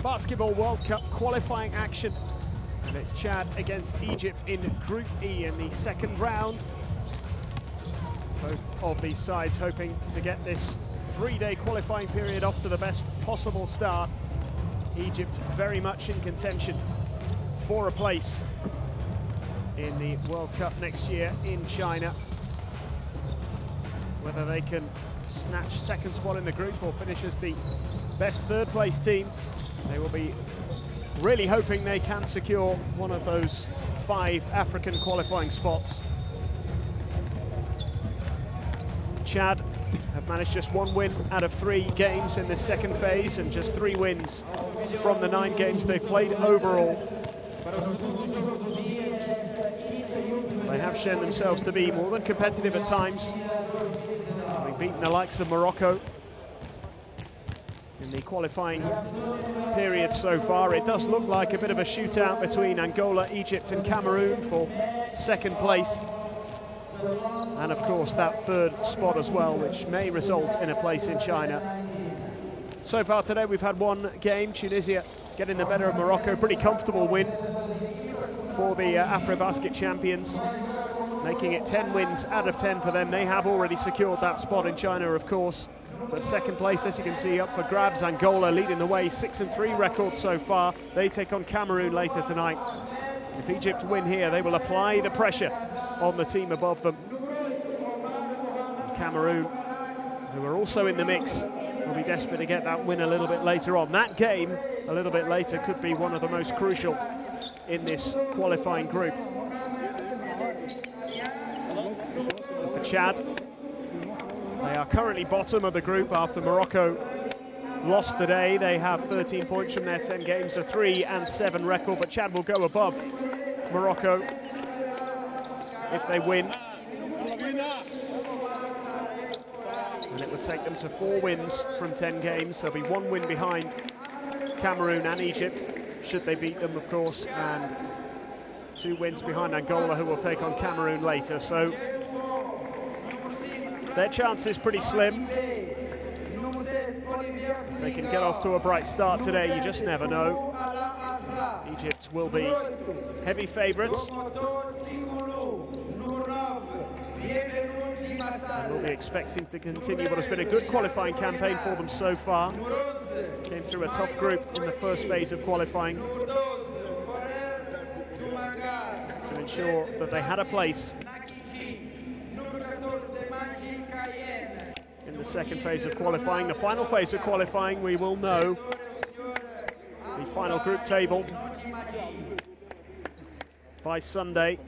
Basketball World Cup qualifying action. And it's Chad against Egypt in Group E in the second round. Both of these sides hoping to get this three-day qualifying period off to the best possible start. Egypt very much in contention for a place in the World Cup next year in China. Whether they can snatch second spot in the group or finish as the best third place team, they will be really hoping they can secure one of those 5 African qualifying spots. Chad have managed just 1 win out of 3 games in this second phase and just 3 wins from the 9 games they've played overall. They have shown themselves to be more than competitive at times, having beaten the likes of Morocco in the qualifying period so far. It does look like a bit of a shootout between Angola, Egypt and Cameroon for second place. And of course that third spot as well, which may result in a place in China. So far today we've had 1 game, Tunisia getting the better of Morocco. Pretty comfortable win for the AfroBasket champions, making it 10 wins out of 10 for them. They have already secured that spot in China, of course. But second place, as you can see, up for grabs. Angola leading the way, 6-3 record so far. They take on Cameroon later tonight. If Egypt win here, they will apply the pressure on the team above them. And Cameroon, who are also in the mix, will be desperate to get that win a little bit later on. That game, a little bit later, could be one of the most crucial in this qualifying group. For Chad, they are currently bottom of the group after Morocco lost today. They have 13 points from their 10 games, a 3-7 record, but Chad will go above Morocco if they win. And it would take them to 4 wins from 10 games. There'll be 1 win behind Cameroon and Egypt, should they beat them, of course, and 2 wins behind Angola, who will take on Cameroon later. So their chance is pretty slim. They can get off to a bright start today, you just never know. Egypt will be heavy favourites. And we'll be expecting to continue what has been a good qualifying campaign for them so far. Came through a tough group in the first phase of qualifying to ensure that they had a place in the second phase of qualifying. The final phase of qualifying, we will know the final group table by Sunday.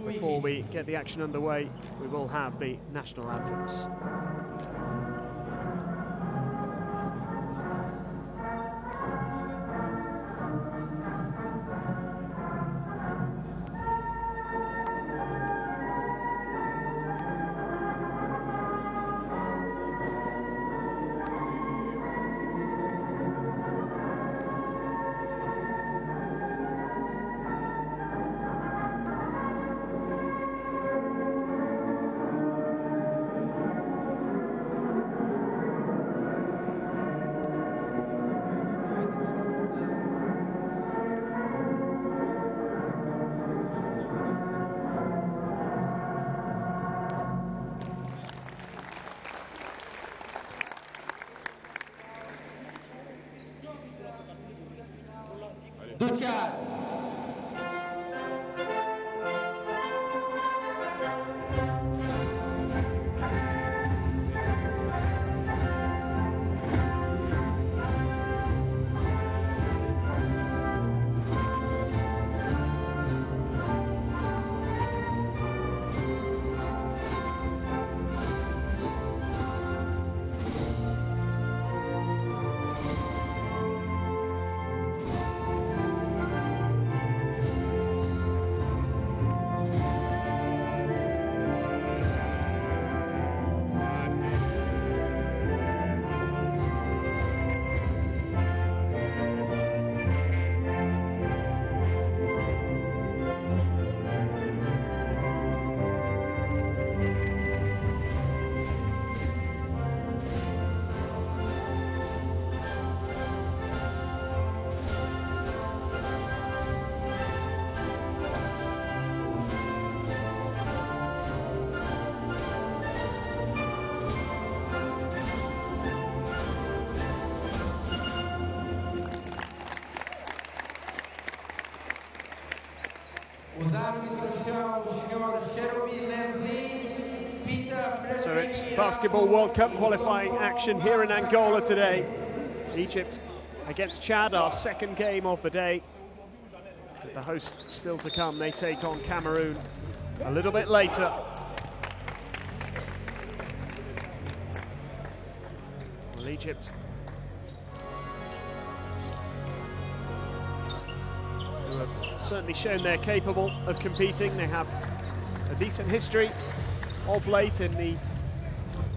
Before we get the action underway, we will have the national anthems. Chad. So it's Basketball World Cup qualifying action here in Angola today. Egypt against Chad, our second game of the day. With the hosts still to come, they take on Cameroon a little bit later. Well, Egypt, who have certainly shown they're capable of competing. They have a decent history of late in the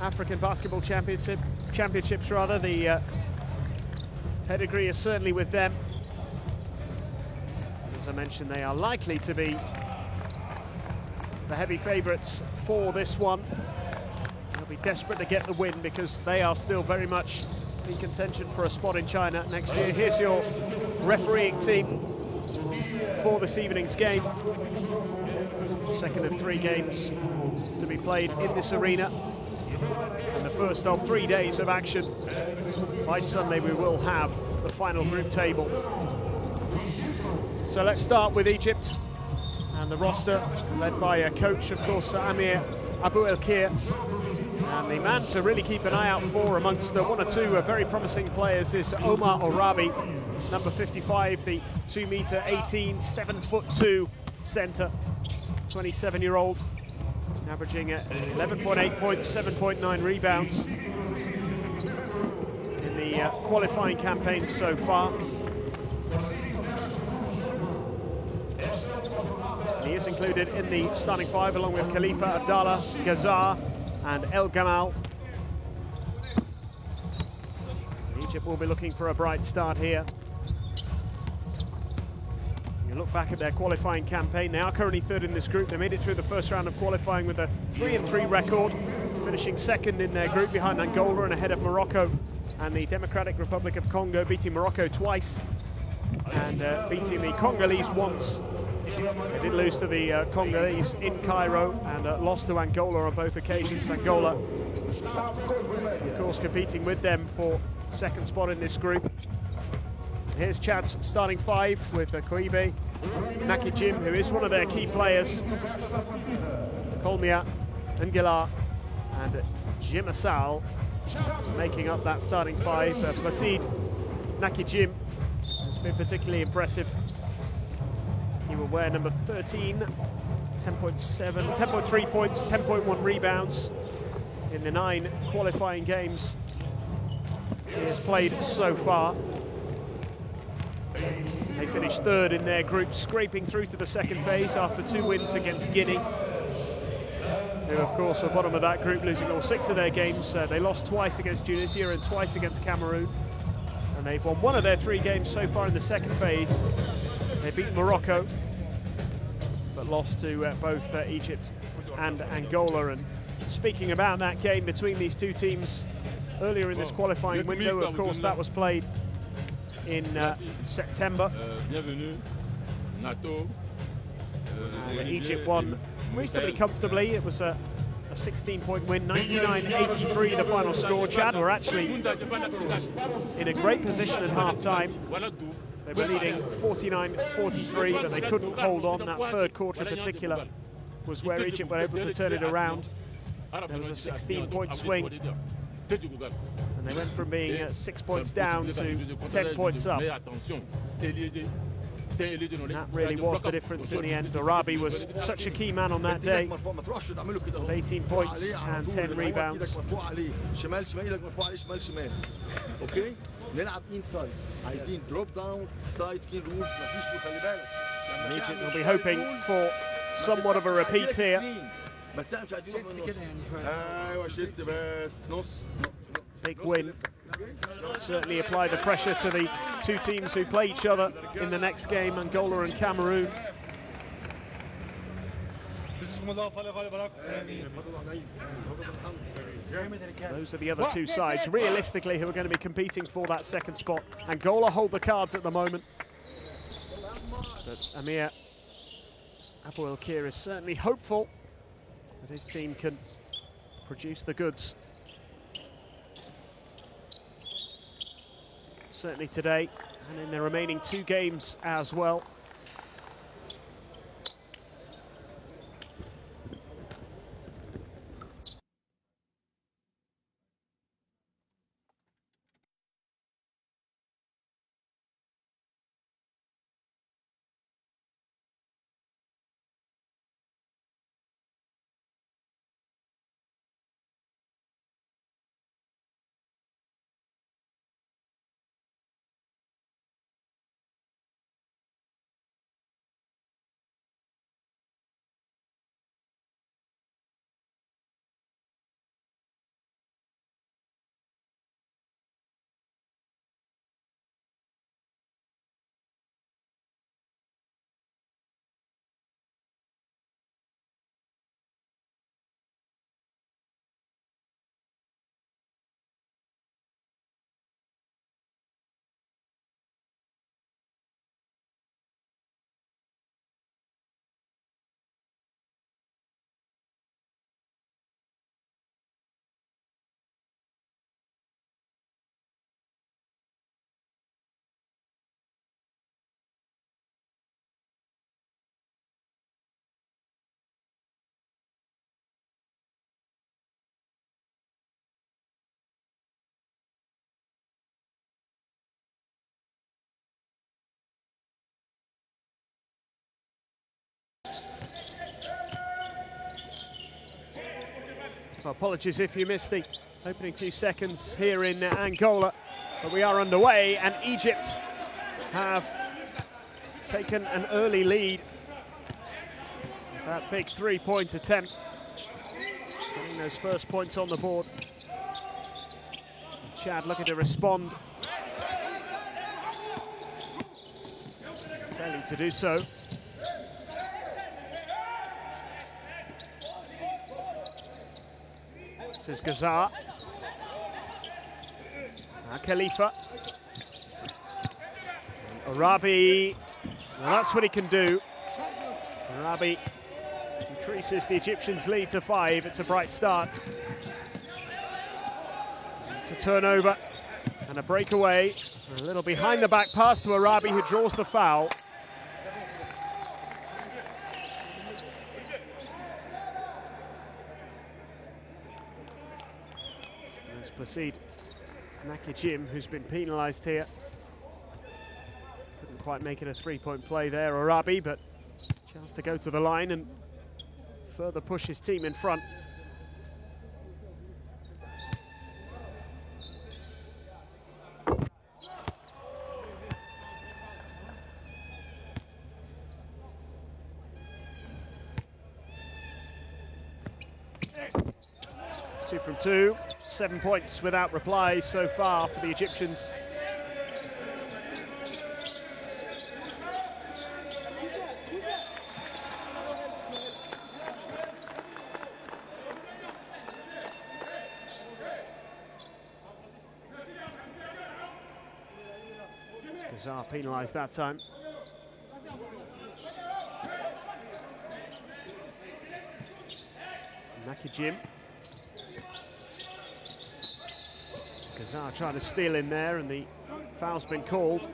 African Basketball Championships. The pedigree is certainly with them. As I mentioned, they are likely to be the heavy favourites for this one. They'll be desperate to get the win because they are still very much in contention for a spot in China next year. Here's your refereeing team for this evening's game. Second of 3 games to be played in this arena. And the first of 3 days of action. By Sunday we will have the final group table. So let's start with Egypt and the roster led by a coach, of course, Amir Abu El-Kir. And the man to really keep an eye out for amongst one or two very promising players is Omar Orabi, number 55, the 2-meter-18, 7'2" centre, 27-year-old, averaging 11.8 points, 7.9 rebounds in the qualifying campaign so far. And he is included in the starting 5 along with Khalifa Abdallah, Ghazar and El Gamal. Egypt will be looking for a bright start here. You look back at their qualifying campaign, they are currently 3rd in this group. They made it through the first round of qualifying with a 3-3 record, finishing 2nd in their group behind Angola and ahead of Morocco and the Democratic Republic of Congo, beating Morocco twice and beating the Congolese once. They did lose to the Congolese in Cairo and lost to Angola on both occasions. Angola, of course, competing with them for 2nd spot in this group. Here's Chad's starting 5 with Koibe, Naki Jim, who is one of their key players, Kolmia, Ngela, and Jim Asal making up that starting 5. Placide Naki Jim has been particularly impressive. He will wear number 13, 10.3 points, 10.1 rebounds in the 9 qualifying games he has played so far. They finished 3rd in their group, scraping through to the 2nd phase after 2 wins against Guinea, who of course were bottom of that group, losing all 6 of their games. They lost twice against Tunisia and twice against Cameroon, and they've won 1 of their 3 games so far in the 2nd phase. They beat Morocco, but lost to both Egypt and Angola. And speaking about that game between these two teams earlier in this qualifying window, of course, that was played in September. And Egypt won reasonably comfortably. It was a 16-point win, 99-83 the final score. Chad were actually in a great position at half-time. They were leading 49-43, but they couldn't hold on. That 3rd quarter in particular was where Egypt were able to turn it around. There was a 16-point swing, and they went from being 6 points down to 10 points up. That really was the difference in the end. Orabi was such a key man on that day, 18 points and 10 rebounds. Egypt will be hoping for somewhat of a repeat here. Big win. Certainly apply the pressure to the 2 teams who play each other in the next game, Angola and Cameroon. Those are the other 2 sides, realistically, who are going to be competing for that 2nd spot. Angola hold the cards at the moment, but Amir Abu El-Kir is certainly hopeful that his team can produce the goods. Certainly today, and in the remaining 2 games as well. So apologies if you missed the opening few seconds here in Angola, but we are underway, and Egypt have taken an early lead. That big three-point attempt, getting those first points on the board. Chad looking to respond, failing to do so. This is Gazar. Now Khalifa. And Arabi, well, that's what he can do. Arabi increases the Egyptians' lead to 5. It's a bright start. It's a turnover and a breakaway. A little behind the back pass to Arabi, who draws the foul. Let's proceed. Nakajim, who's been penalised here. Couldn't quite make it a three-point play there, Arabi, but chance to go to the line and further push his team in front. Two from two, 7 points without reply so far for the Egyptians. Gazar penalised that time. Nakajim. Gazar trying to steal in there, and the foul's been called.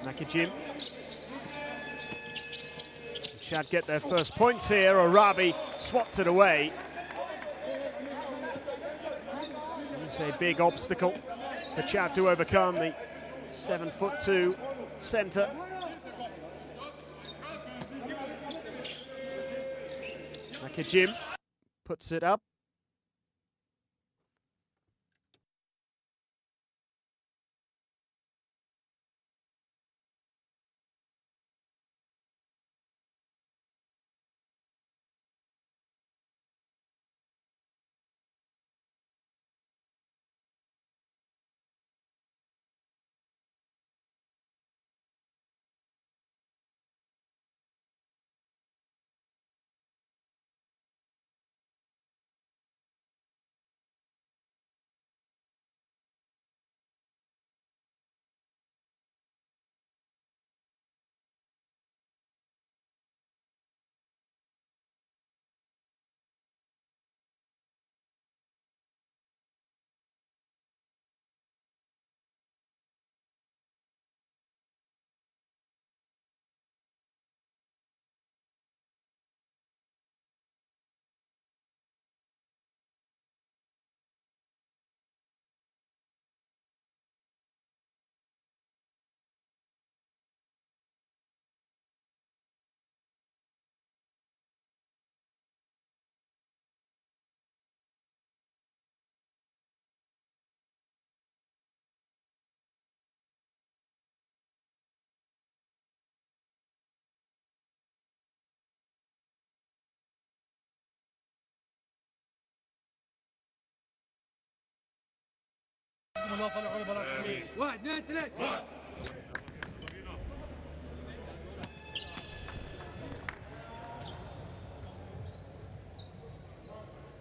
Nakajim. Chad get their first points here. Arabi swats it away. It's a big obstacle for Chad to overcome, the 7'2" centre. Nakajim puts it up.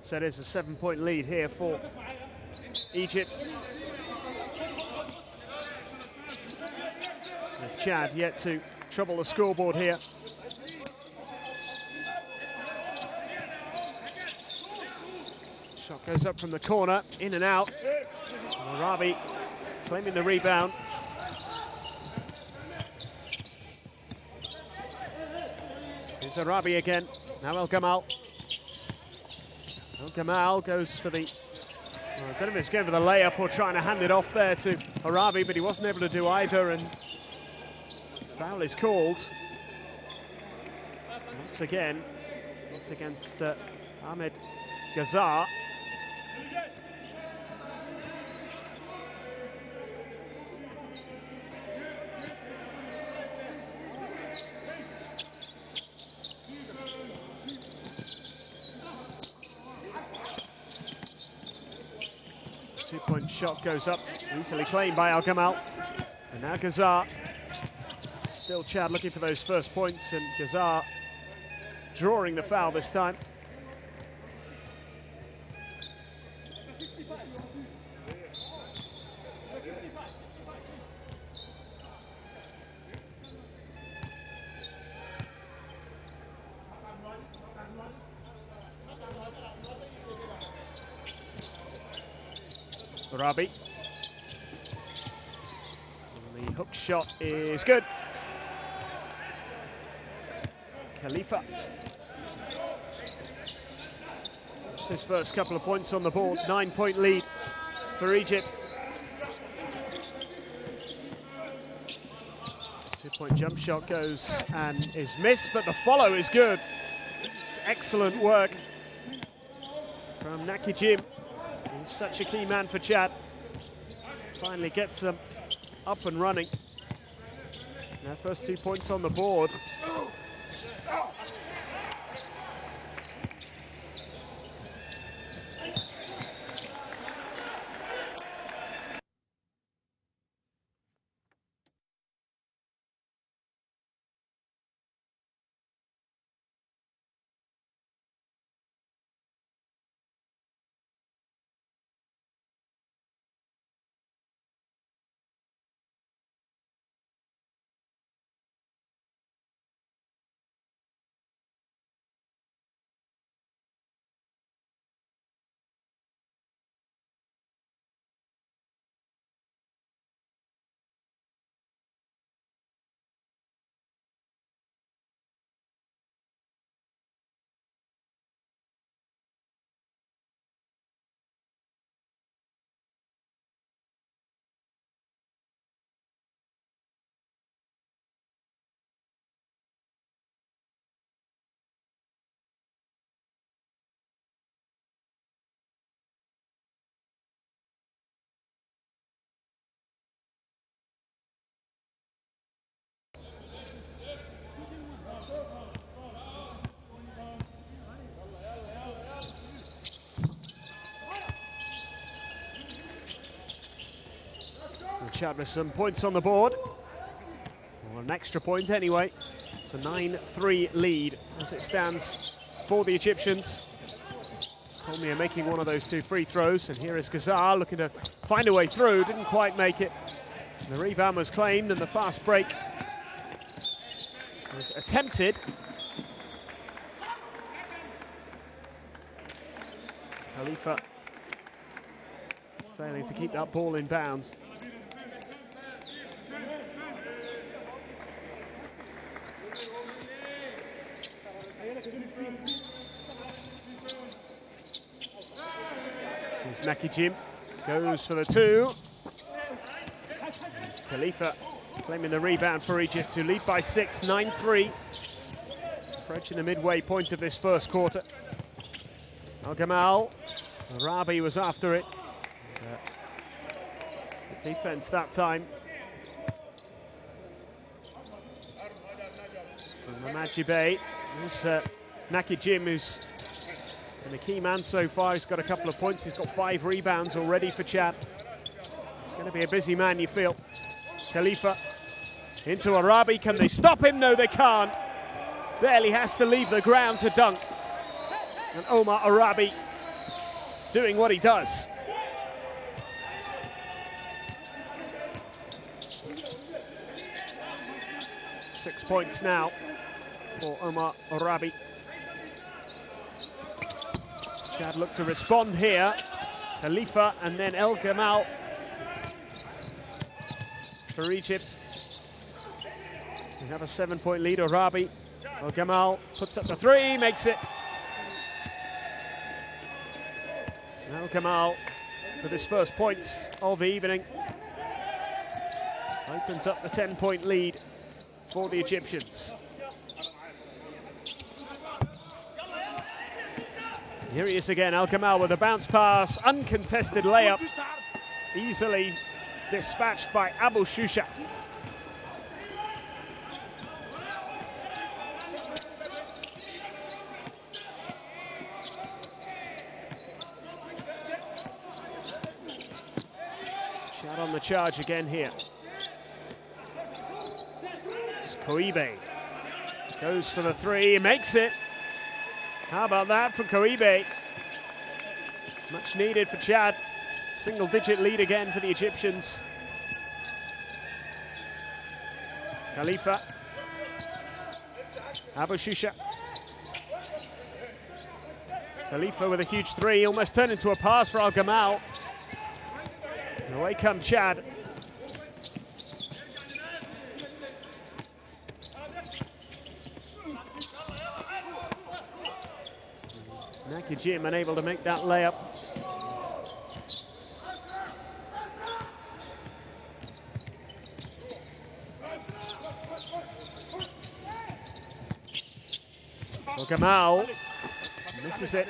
So there's a 7-point lead here for Egypt, with Chad yet to trouble the scoreboard here. Shot goes up from the corner, in and out. Arabi claiming the rebound. Here's Arabi again. Now El Gamal. El Gamal goes for the I don't know if he's going for the layup or trying to hand it off there to Arabi, but he wasn't able to do either, and foul is called. Once again, it's against Ahmed Ghazar. Two-point shot goes up, easily claimed by Al Gamal. And now Ghazar. Still Chad looking for those first points, and Ghazar drawing the foul this time. Arabi. And the hook shot is good. Khalifa. It's his first couple of points on the board. 9-point lead for Egypt. Two-point jump shot goes and is missed, but the follow is good. It's excellent work from Naki Jim. He's such a key man for Chad. Finally gets them up and running. Now first 2 points on the board. Chad with some points on the board. Well, an extra point anyway. It's a 9-3 lead as it stands for the Egyptians. Colmier making one of those 2 free throws, and here is Ghazar looking to find a way through, didn't quite make it. The rebound was claimed and the fast break was attempted. Khalifa failing to keep that ball in bounds. Here's Naki Jim, goes for the 2. And Khalifa claiming the rebound for Egypt, who lead by 6, 9-3. Approaching the midway point of this first quarter. Al Gamal, Arabi was after it. Good defense that time. From Mamaji Bey, there's Naki Jim, who's been a key man so far. He's got a couple of points. He's got 5 rebounds already for Chad. He's going to be a busy man, you feel. Khalifa into Arabi. Can they stop him? No, they can't. Barely has to leave the ground to dunk. And Omar Arabi doing what he does. Six points now for Omar Arabi. Chad looked to respond here. Khalifa and then El Gamal for Egypt. We have a 7-point lead. Arabi. El Gamal puts up the 3, makes it. El Gamal for this first points of the evening. Opens up the 10-point lead for the Egyptians. Here he is again, Al Gamal with a bounce pass, uncontested layup, easily dispatched by Abu Shusha. Chad on the charge again here. It's Koibe. Goes for the three, makes it. How about that from Koibe? Much needed for Chad. Single-digit lead again for the Egyptians. Khalifa. Abu Shusha. Khalifa with a huge three, almost turned into a pass for Al Gamal. Away come Chad. Jim unable to make that layup. Well, Gamal misses it.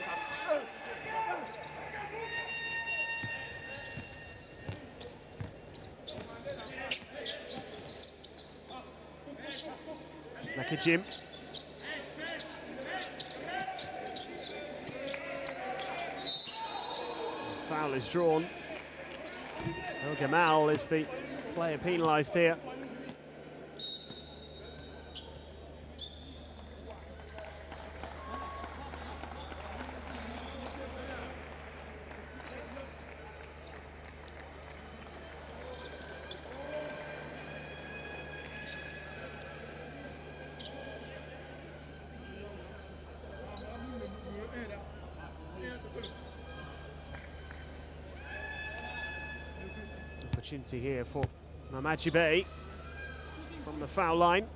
Jim. Foul is drawn. El Gamal is the player penalised here. Opportunity here for Mamajibe from the foul line.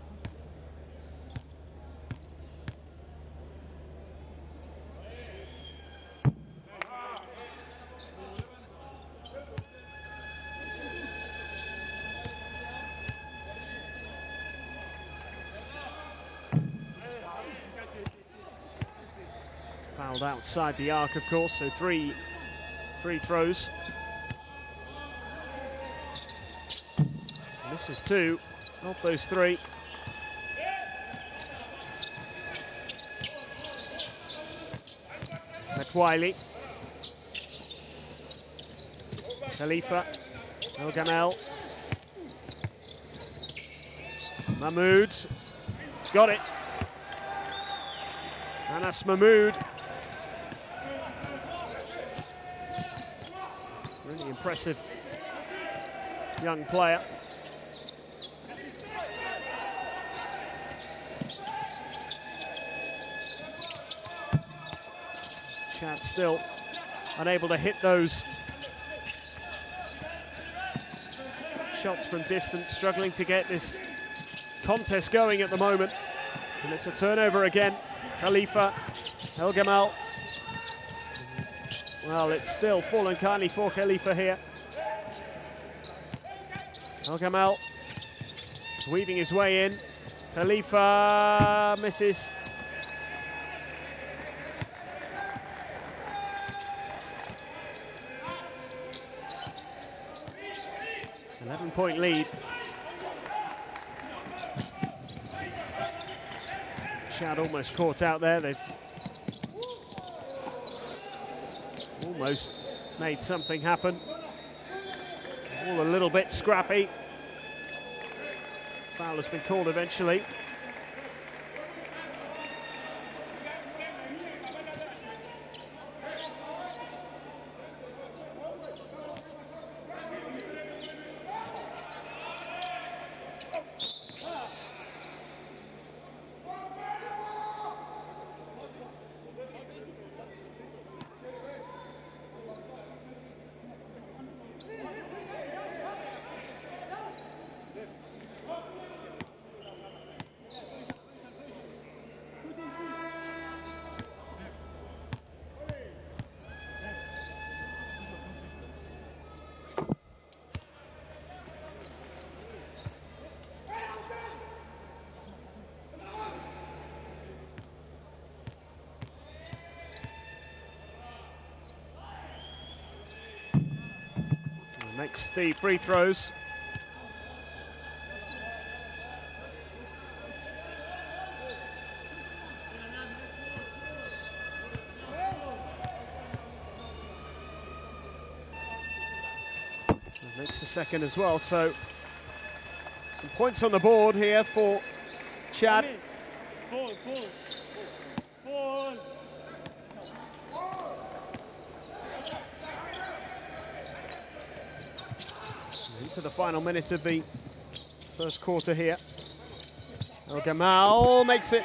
Fouled outside the arc, of course, so 3 free throws. This is 2 of those 3. McWiley. Khalifa. El Gamal. Mahmoud. He's got it. Anas Mahmoud. Really impressive young player. Chad still unable to hit those shots from distance, struggling to get this contest going at the moment. And it's a turnover again. Khalifa, El Gamal. Well, it's still fallen kindly for Khalifa here. El Gamal is weaving his way in. Khalifa misses. 11-point lead. Chad almost caught out there. They've almost made something happen. All a little bit scrappy. Foul has been called eventually. Makes the free throws. Makes the second as well, so some points on the board here for Chad. Into the final minute of the first quarter here. El Gamal makes it.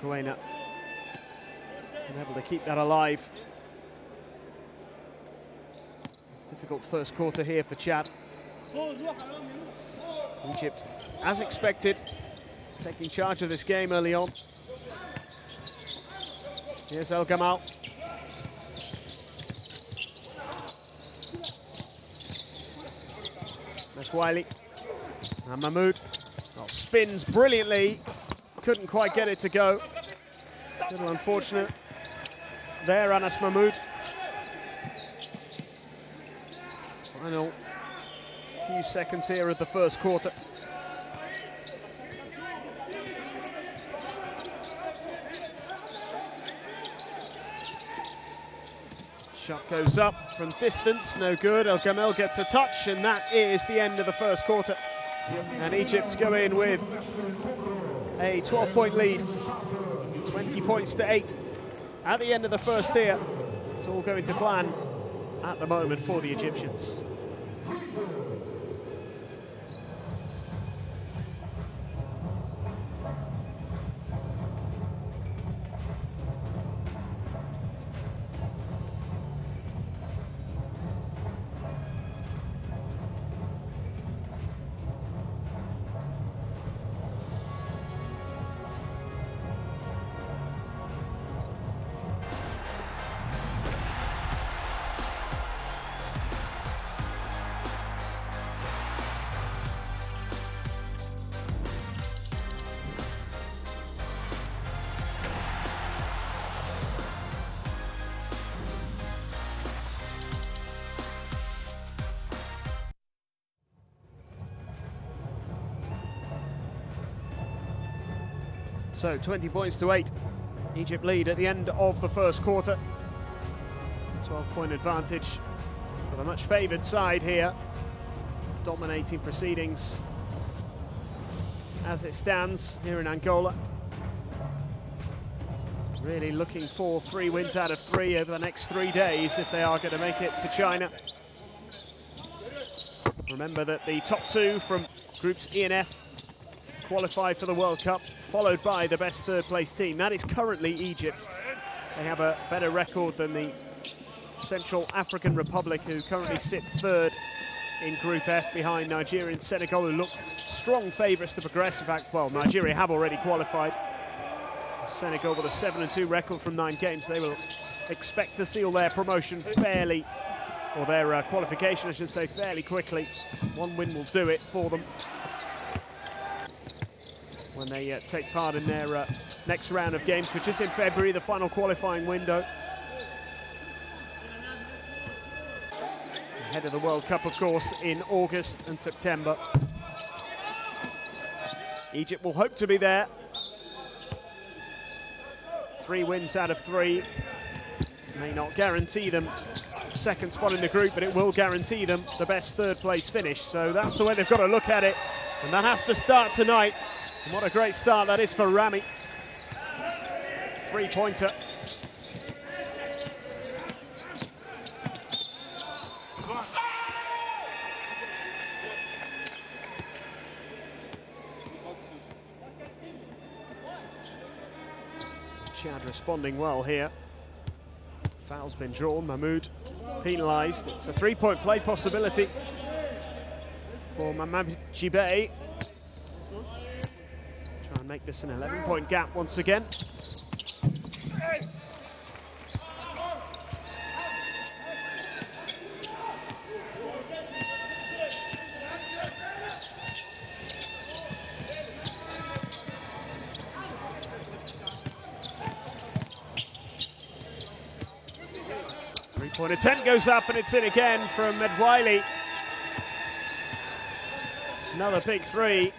Guena been able to keep that alive. Difficult first quarter here for Chad. Egypt, as expected, taking charge of this game early on. Here's El Gamal. That's Wiley. And Mahmoud spins brilliantly. Couldn't quite get it to go. A little unfortunate there, Anas Mahmoud. Final few seconds here of the first quarter. Shot goes up from distance, no good. El Gamal gets a touch, and that is the end of the first quarter. And Egypt go in with a 12-point lead, 20 points to 8 at the end of the first here. It's all going to plan at the moment for the Egyptians. So 20 points to 8. Egypt lead at the end of the first quarter. 12-point advantage for the much favoured side here. Dominating proceedings as it stands here in Angola. Really looking for 3 wins out of 3 over the next 3 days if they are going to make it to China. Remember that the top 2 from groups E and F qualify for the World Cup, followed by the best third-place team. That is currently Egypt. They have a better record than the Central African Republic, who currently sit 3rd in Group F behind Nigeria and Senegal, who look strong favourites to progress. In fact, well, Nigeria have already qualified. Senegal with a 7-2 record from 9 games. They will expect to seal their promotion fairly, or their qualification, I should say, fairly quickly. 1 win will do it for them when they take part in their next round of games, which is in February, the final qualifying window. Ahead of the World Cup, of course, in August and September. Egypt will hope to be there. 3 wins out of 3 may not guarantee them second spot in the group, but it will guarantee them the best third-place finish. So that's the way they've got to look at it, and that has to start tonight. And what a great start that is for Rami. 3-pointer. Chad responding well here. Foul's been drawn, Mahmoud penalised. It's a 3-point play possibility for Mamad Jibay. Try and make this an 11-point gap once again. Three-point attempt goes up and it's in again from Medwiley. Another big three.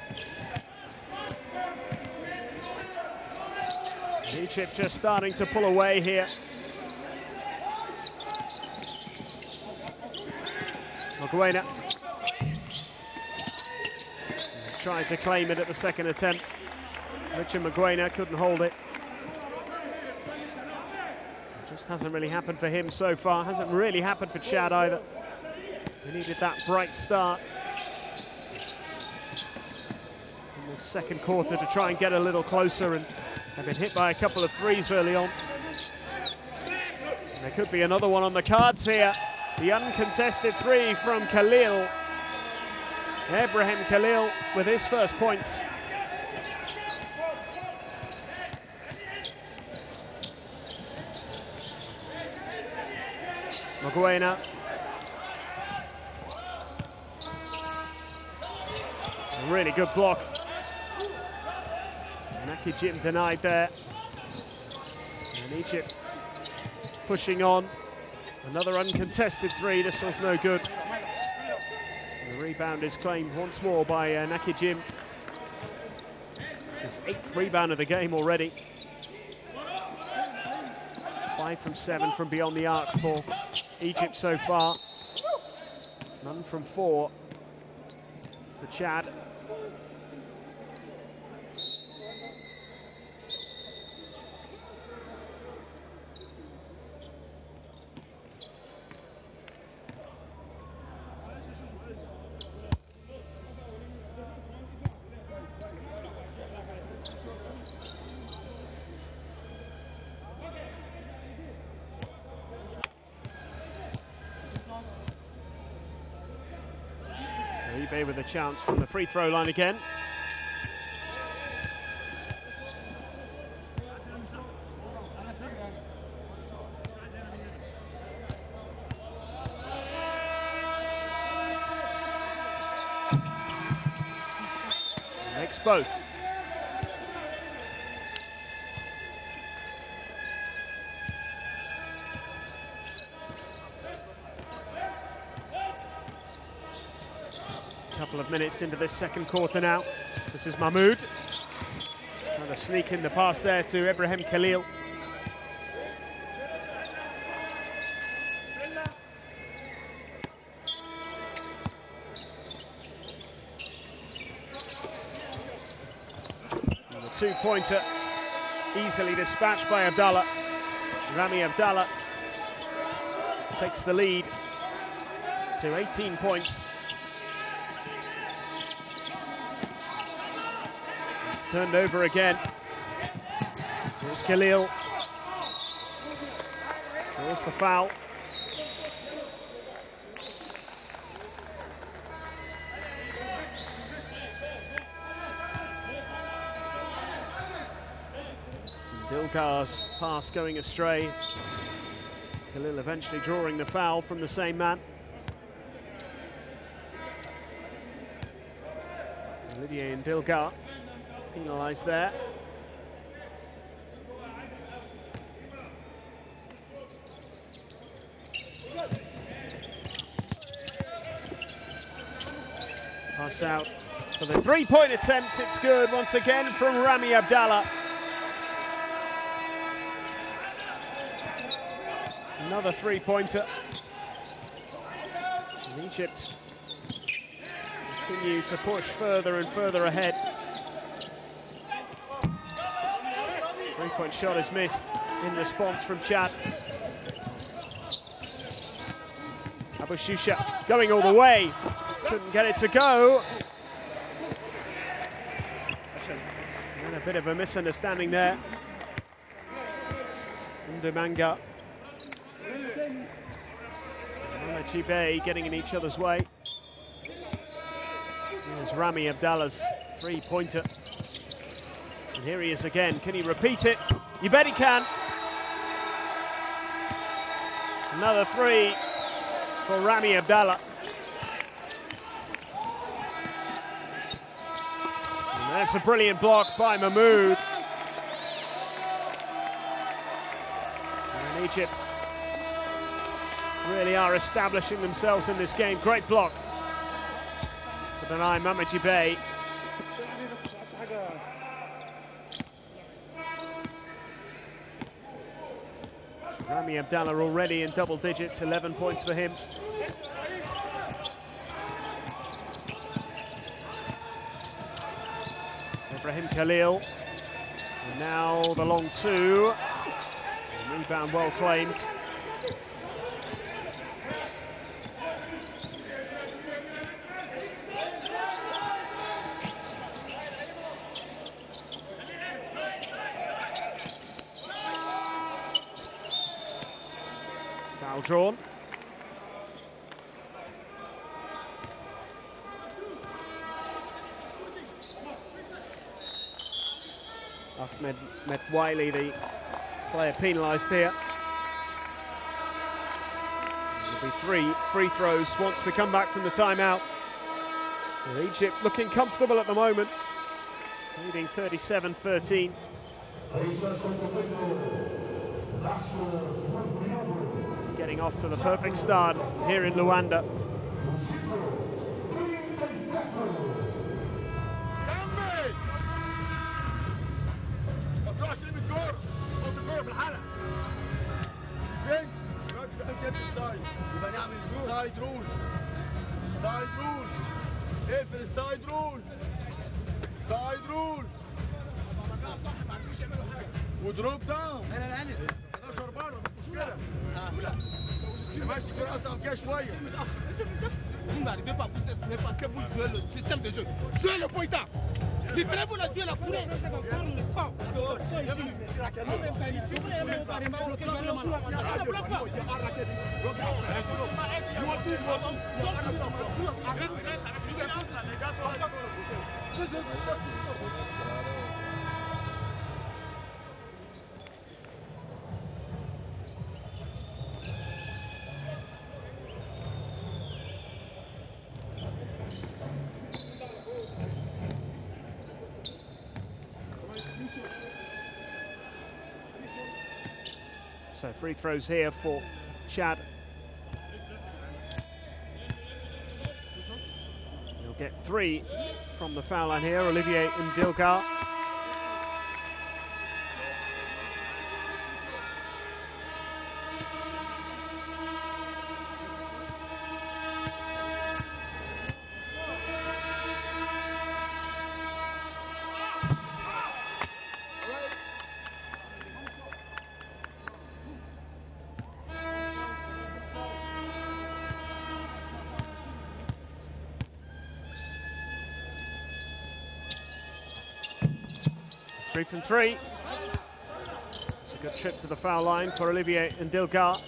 Egypt just starting to pull away here. Mogoena tried to claim it at the second attempt. Richard Mogoena couldn't hold it. Just hasn't really happened for him so far. Hasn't really happened for Chad either. He needed that bright start in the second quarter to try and get a little closer, and have been hit by a couple of threes early on. And there could be another one on the cards here. The uncontested three from Khalil. Ibrahim Khalil with his first points. Mogoena. It's a really good block. Naki Jim denied there. And Egypt pushing on. Another uncontested three. This one's no good. And the rebound is claimed once more by Naki Jim. His 8th rebound of the game already. 5 from 7 from beyond the arc for Egypt so far. None from 4 for Chad. Uribe with a chance from the free throw line again. Makes both. Couple of minutes into this second quarter now. This is Mahmoud. Trying to sneak in the pass there to Ibrahim Khalil. And the two-pointer easily dispatched by Abdallah. Rami Abdallah takes the lead to 18 points. Turned over again. Here's Khalil. Draws the foul. Dilgar's pass going astray. Khalil eventually drawing the foul from the same man. Olivier and Dilgar penalised there. Pass out for the three-point attempt. It's good once again from Rami Abdallah. Another three-pointer. And Egypt continue to push further and further ahead. Three-point shot is missed in response from Chad. Abu Shusha going all the way. Couldn't get it to go. And a bit of a misunderstanding there. Ndumanga. Chibe getting in each other's way. Here's Rami Abdallah's three-pointer. And here he is again. Can he repeat it? You bet he can. Another three for Rami Abdallah. And that's a brilliant block by Mahmoud. And Egypt really are establishing themselves in this game. Great block to deny Mamaji Bey. Rami Abdallah already in double digits, 11 points for him. Ibrahim Khalil. And now the long two. Rebound well claimed. Foul drawn. Ahmed Metwaili, the player penalised here. There'll be 3 free throws once we come back from the timeout. With Egypt looking comfortable at the moment, leading 37-13. Getting off to the perfect start here in Luanda. يبقى نعمل سايد رولز. سايد رولز. اقفل السايد رولز. سايد رولز. صح ما عنديش يعملوا حاجه. ودروب داون. انا 11 بره مش مشكله. ماشي كده اصعب كده شويه. Vous n'arrivez pas à vous exprimer parce que vous jouez le système de jeu. Jouez le pointant. Libérez-vous la jouer la courée. So free throws here for Chad. He'll get 3 from the foul line here, Olivier Ndilgar. Three from 3. It's a good trip to the foul line for Olivier Ndilgar.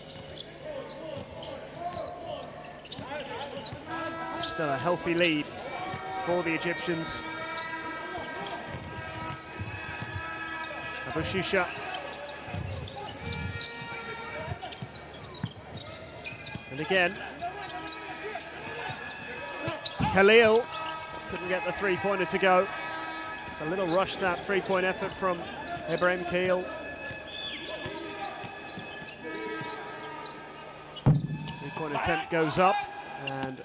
Still a healthy lead for the Egyptians. Abu Shisha. And again, Khalil couldn't get the three-pointer to go. It's a little rush, that three-point effort from Ibrahim Khalil. Three-point attempt goes up, and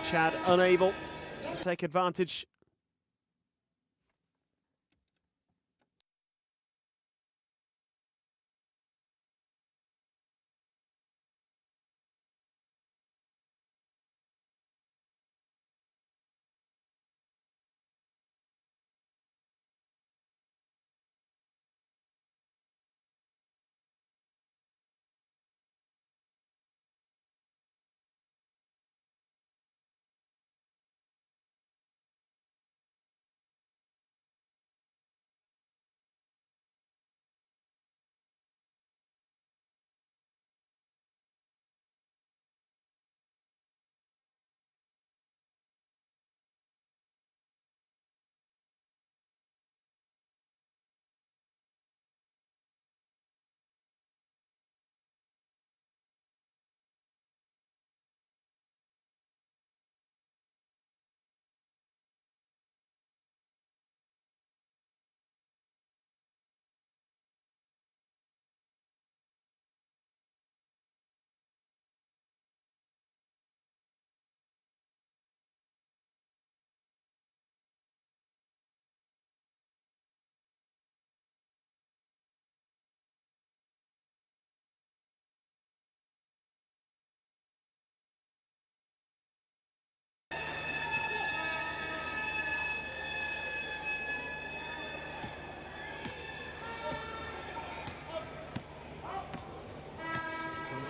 Chad unable to take advantage.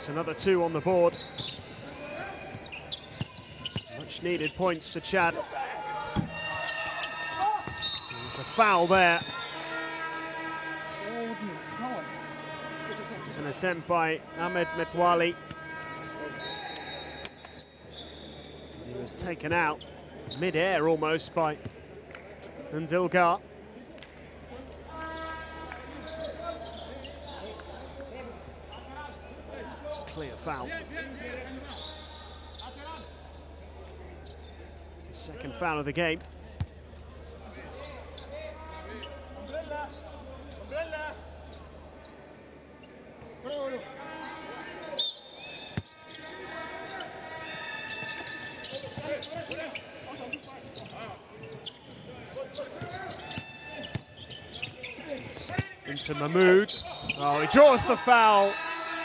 That's another 2 on the board. Much needed points for Chad. There's a foul there. It's an attempt by Ahmed Metwali. He was taken out mid-air almost by Ndilgar. Clear foul. It's the second foul of the game. Into Mahmoud. Oh, he draws the foul.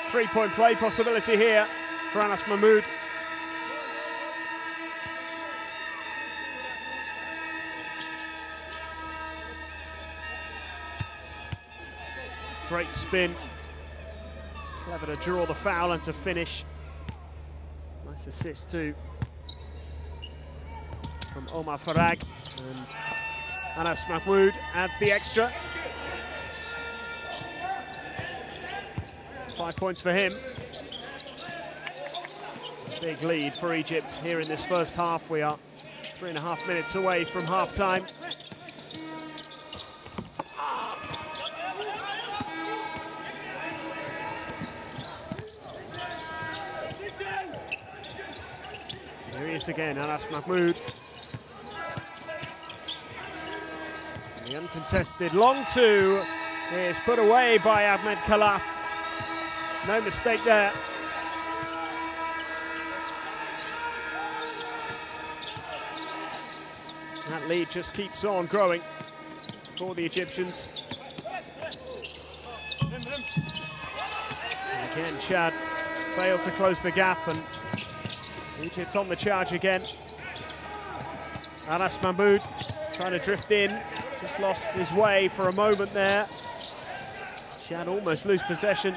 3-point play possibility here for Anas Mahmoud. Great spin. Clever to draw the foul and to finish. Nice assist too from Omar Farag. And Anas Mahmoud adds the extra. 5 points for him. Big lead for Egypt here in this first half. We are 3.5 minutes away from half-time. Here he is again, Anas Mahmoud. The uncontested long 2 is put away by Ahmed Khalaf. No mistake there. That lead just keeps on growing for the Egyptians. And again, Chad failed to close the gap, and Egypt on the charge again. Anas Mahmoud trying to drift in, just lost his way for a moment there. Chad almost lose possession.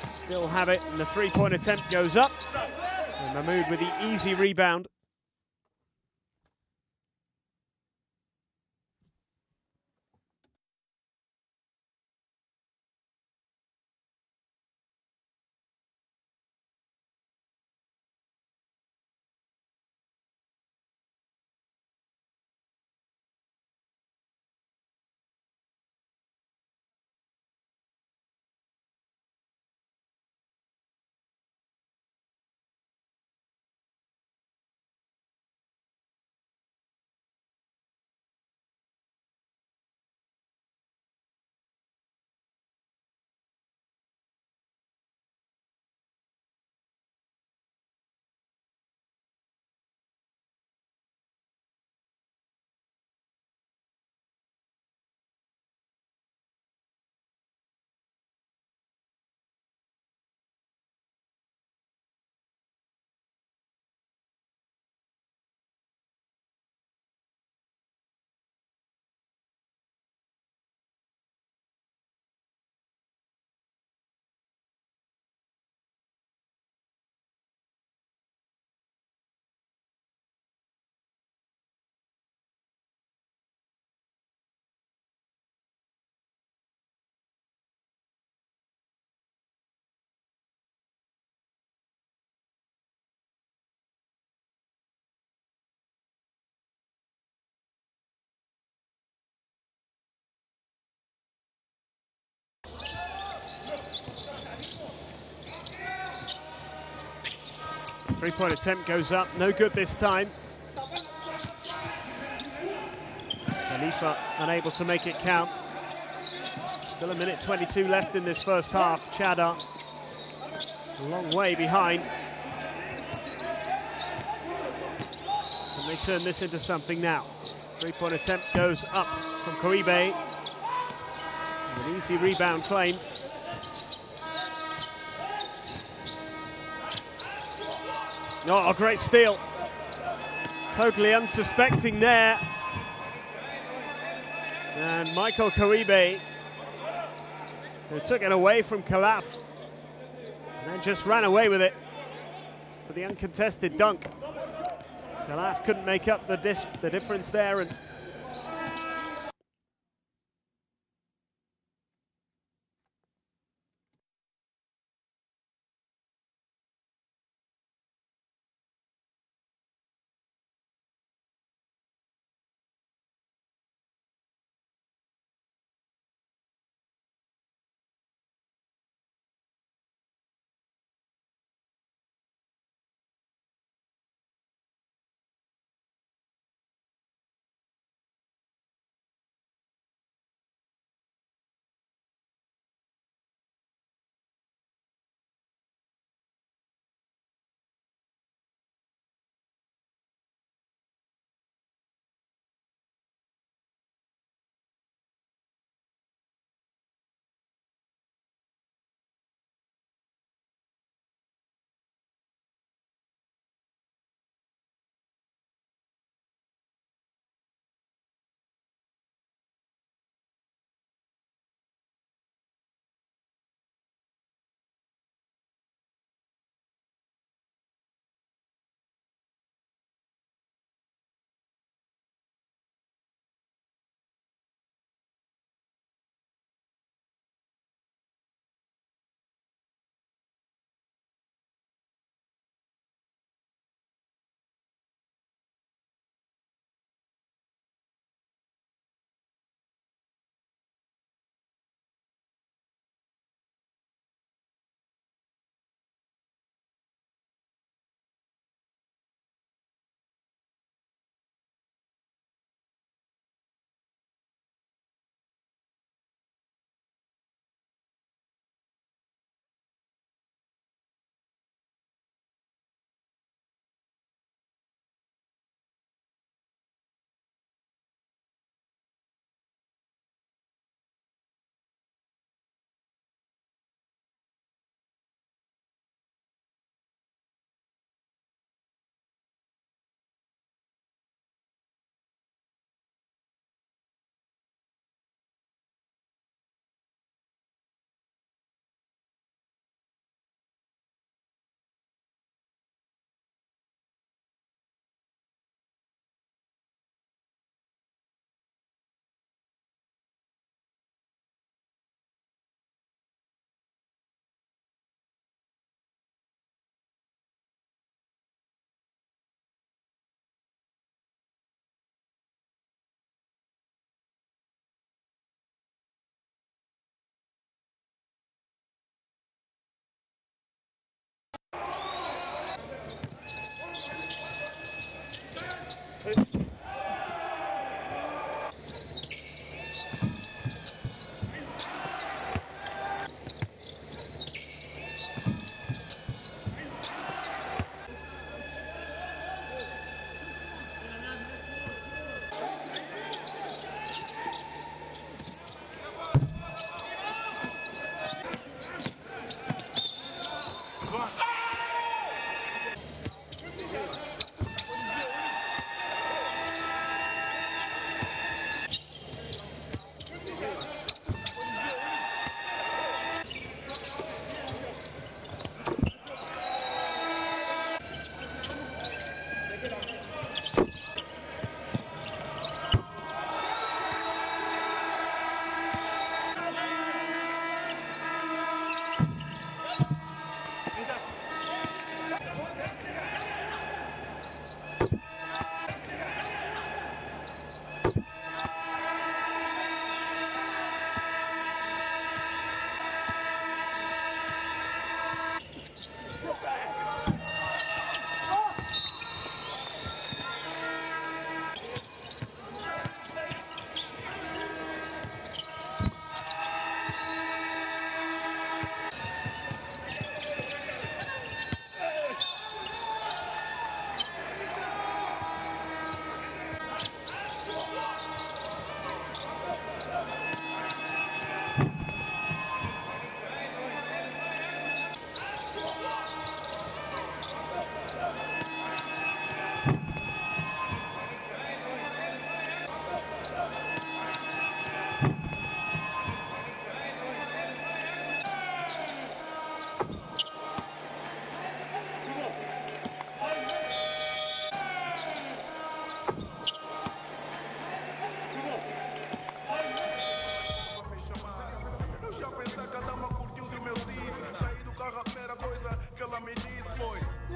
Still have it, and the 3-point attempt goes up. And Mahmoud with the easy rebound. Three-point attempt goes up, no good this time. Khalifa unable to make it count. Still 1:22 left in this first half. Chad are a long way behind. Can they turn this into something now? Three-point attempt goes up from Koibe. An easy rebound claimed. Oh, a great steal. Totally unsuspecting there. And Michael Koibe, who took it away from Khalaf, And then just ran away with it for the uncontested dunk. Khalaf couldn't make up the difference there, and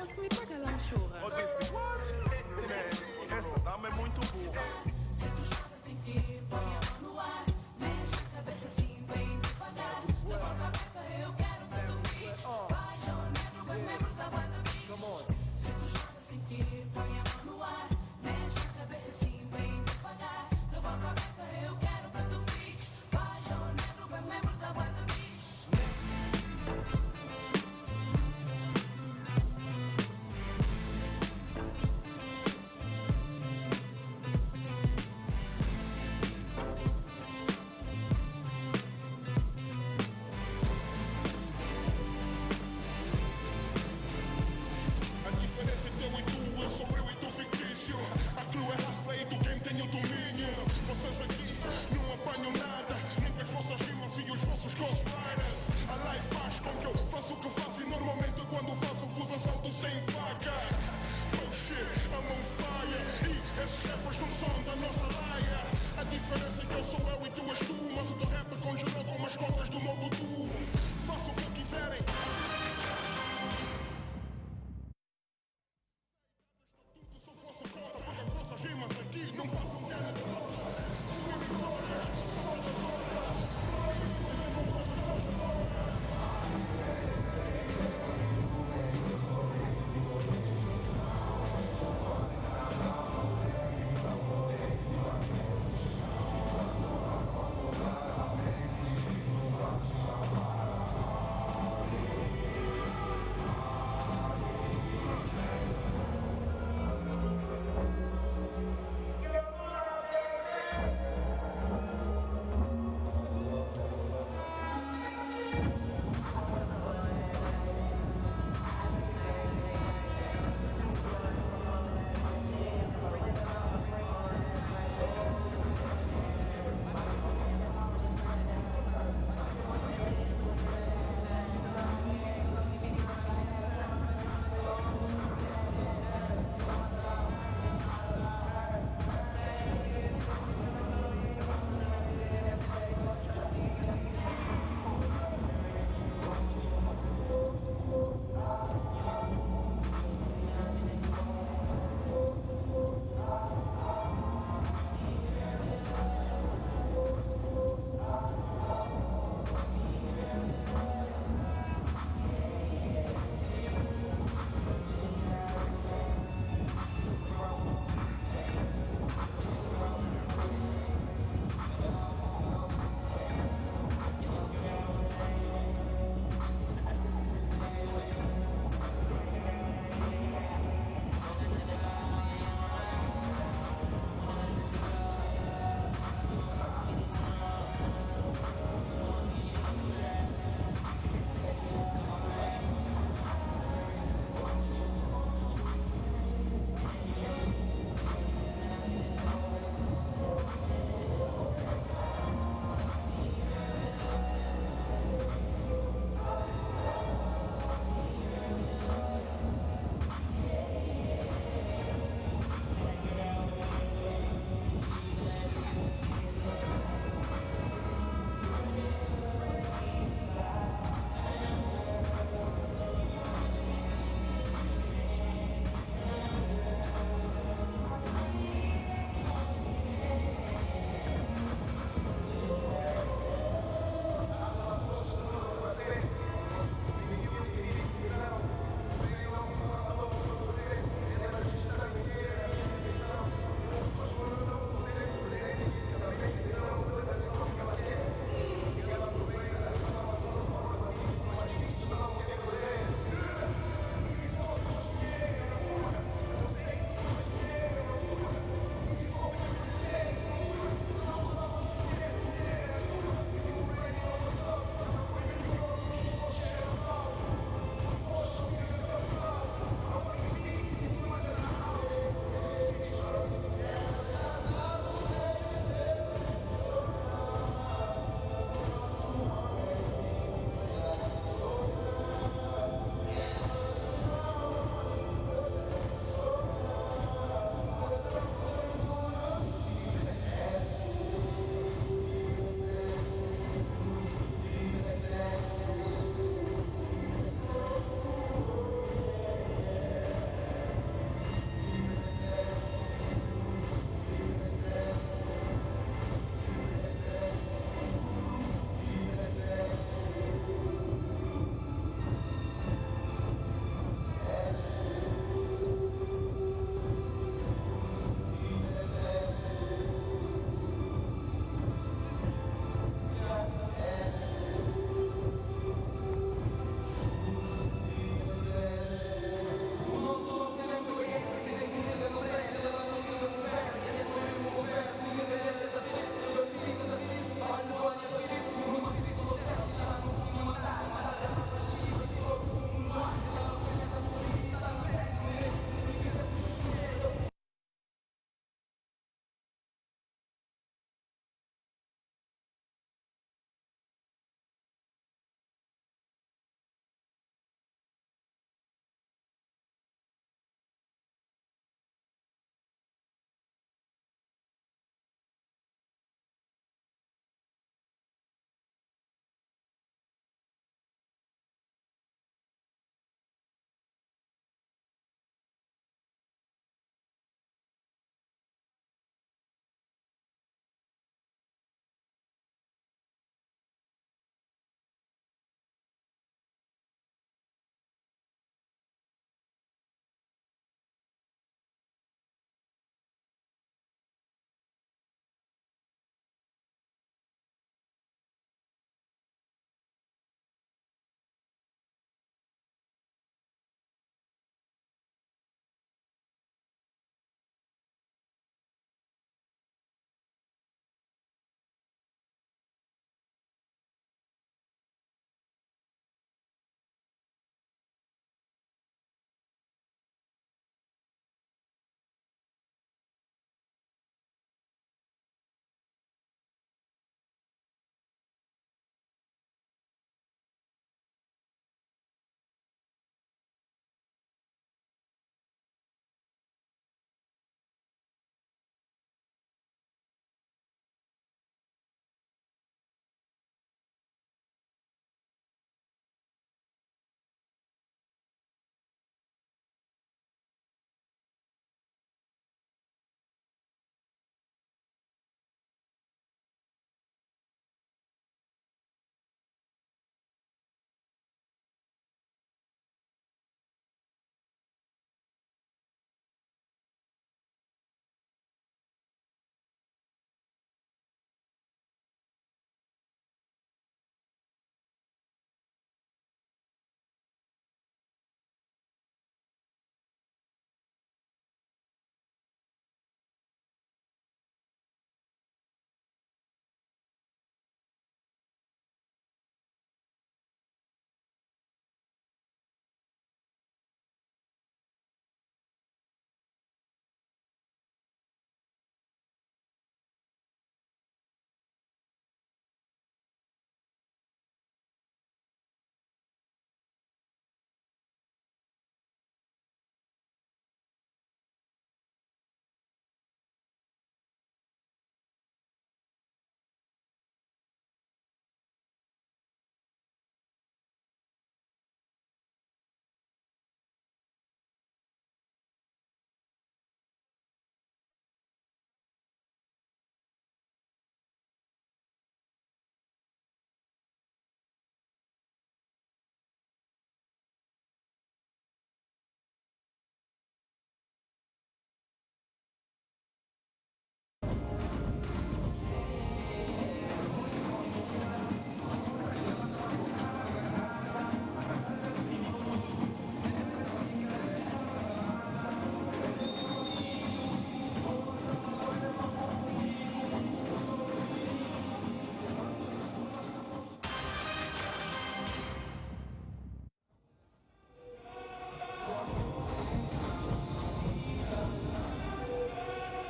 posso me pagar lá churra. Ô, disse, man, essa dama é muito burra. Se tu estás a sentir, põe a mão no ar. Mexe a cabeça assim, bem devagar. De boca aberta, eu quero que tu fiques. Apaixonado, bem membro da banda bicho. Se tu estás a sentir, põe a mão no ar. Mexe a cabeça assim, bem devagar. De boca aberta, eu quero que tu fiques. Apaixonado, bem membro da banda bicho.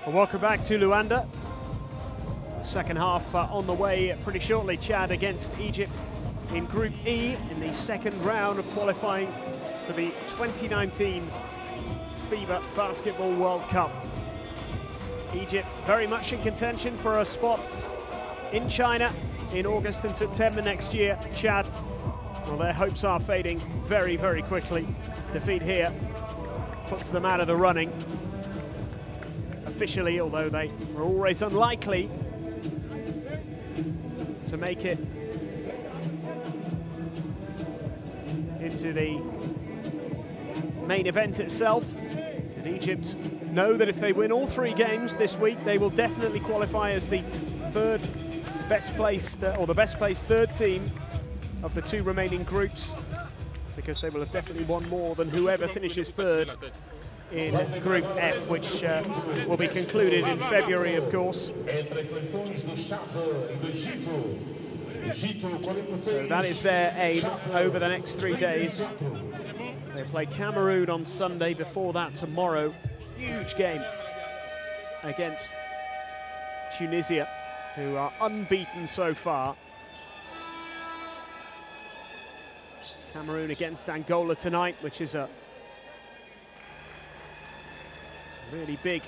Well, welcome back to Luanda. Second half on the way pretty shortly. Chad against Egypt in Group E in the second round of qualifying for the 2019 FIBA Basketball World Cup. Egypt very much in contention for a spot in China in August and September next year. Chad, well, their hopes are fading very, very quickly. Defeat here puts them out of the running officially, although they were always unlikely to make it into the main event itself. And Egypt know that if they win all 3 games this week, they will definitely qualify as the third best placed, or the best placed third team of the 2 remaining groups, because they will have definitely won more than whoever finishes third in Group F, which will be concluded in February, of course. So that is their aim over the next 3 days. They play Cameroon on Sunday. Before that, tomorrow, huge game against Tunisia, who are unbeaten so far. Cameroon against Angola tonight, which is a really big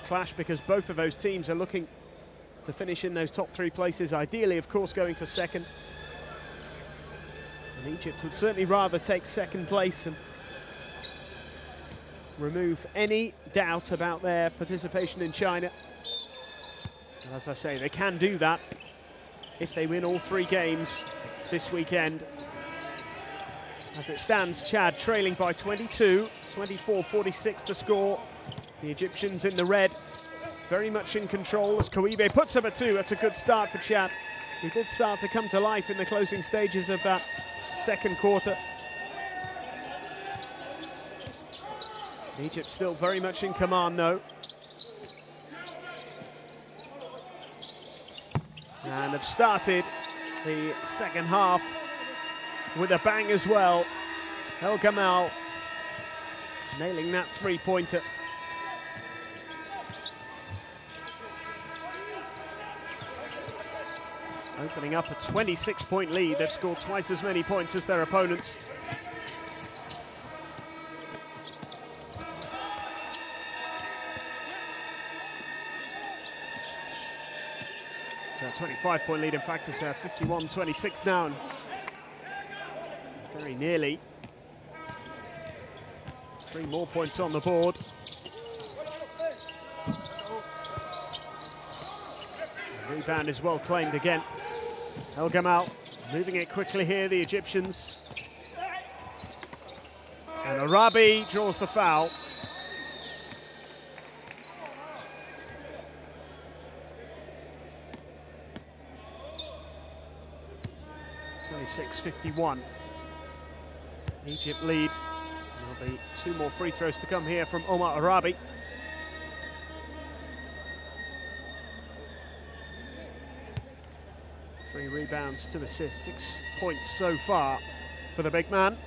clash, because both of those teams are looking to finish in those top 3 places, ideally, of course, going for second. And Egypt would certainly rather take second place and remove any doubt about their participation in China. And as I say, they can do that if they win all 3 games this weekend. As it stands, Chad trailing by 22, 24-46 the score. The Egyptians in the red, very much in control as Kouibe puts up a 2. That's a good start for Chad. He did start to come to life in the closing stages of that second quarter. Egypt still very much in command, though. And have started the second half with a bang as well. El Gamal nailing that 3-pointer. Opening up a 26-point lead. They've scored twice as many points as their opponents. It's a 25-point lead. In fact, it's 51-26 now. And very nearly 3 more points on the board. The rebound is well claimed again. El Gamal moving it quickly here, the Egyptians. And Arabi draws the foul. (26:51). Egypt lead. There'll be 2 more free throws to come here from Omar Arabi. Three rebounds, 2 assists, 6 points so far for the big man.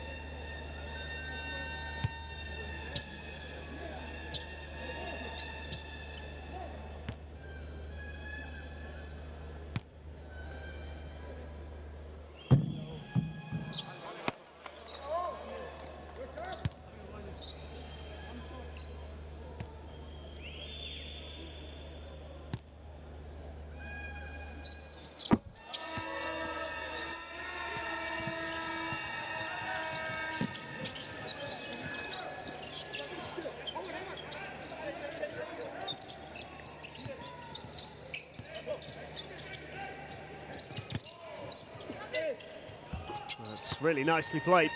That's really nicely played.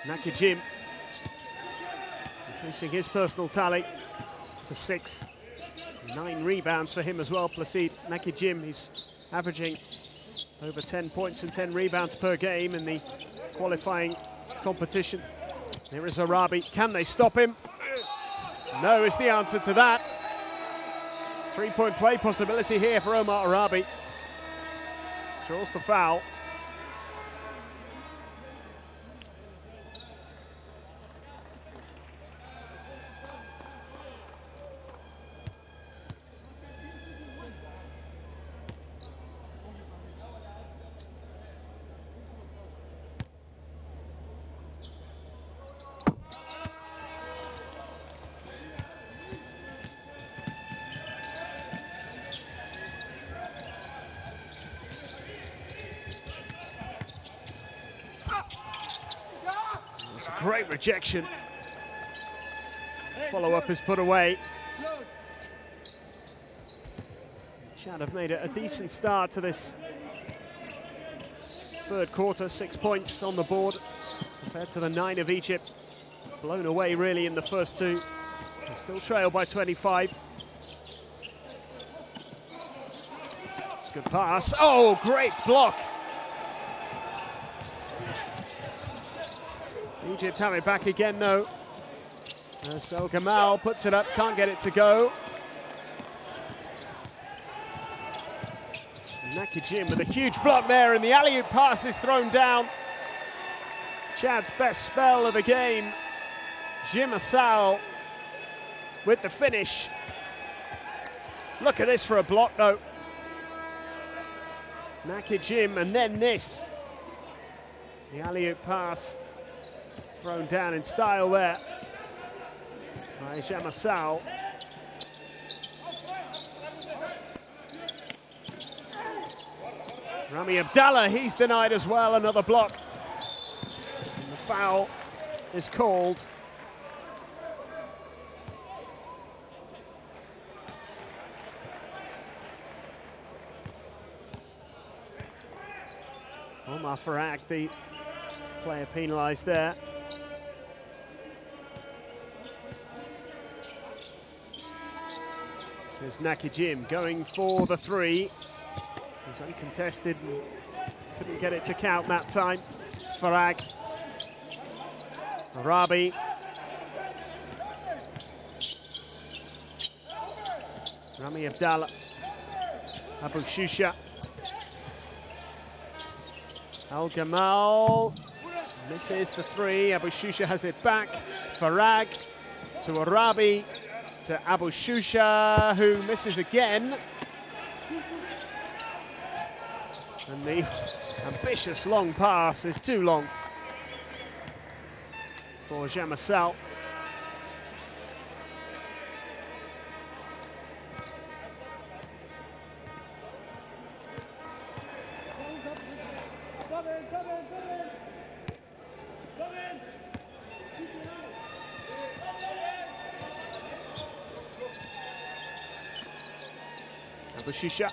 Nakajim increasing his personal tally to 6. 9 rebounds for him as well, Placide Nakajim. He's averaging over 10 points and 10 rebounds per game in the qualifying competition. Here is Arabi. Can they stop him? No is the answer to that. 3-point play possibility here for Omar Arabi. Draws the foul. great rejection. Follow-up is put away. Chad have made it a decent start to this third quarter. 6 points on the board compared to the 9 of Egypt. Blown away really in the first two. They still trail by 25. It's a good pass. Oh, great block. Egypt have it back again though. So Gamal puts it up, can't get it to go. Naki Jim with a huge block there, and the alley-oop pass is thrown down. Chad's best spell of the game. Jim Asal with the finish. Look at this for a block though. Naki Jim, and then this. The alley-oop pass thrown down in style there by Jim Asal. Rami Abdallah, he's denied as well, another block. And the foul is called. Omar Farag, the player penalised there. There's Naki Jim going for the three. He's uncontested and couldn't get it to count that time. Farag. Arabi. Rami Abdallah. Abu Shusha. Al Gamal misses the three. Abu Shusha has it back. Farag to Arabi to Abu Shusha, who misses again. And the ambitious long pass is too long for Jamasal. Abu Shusha.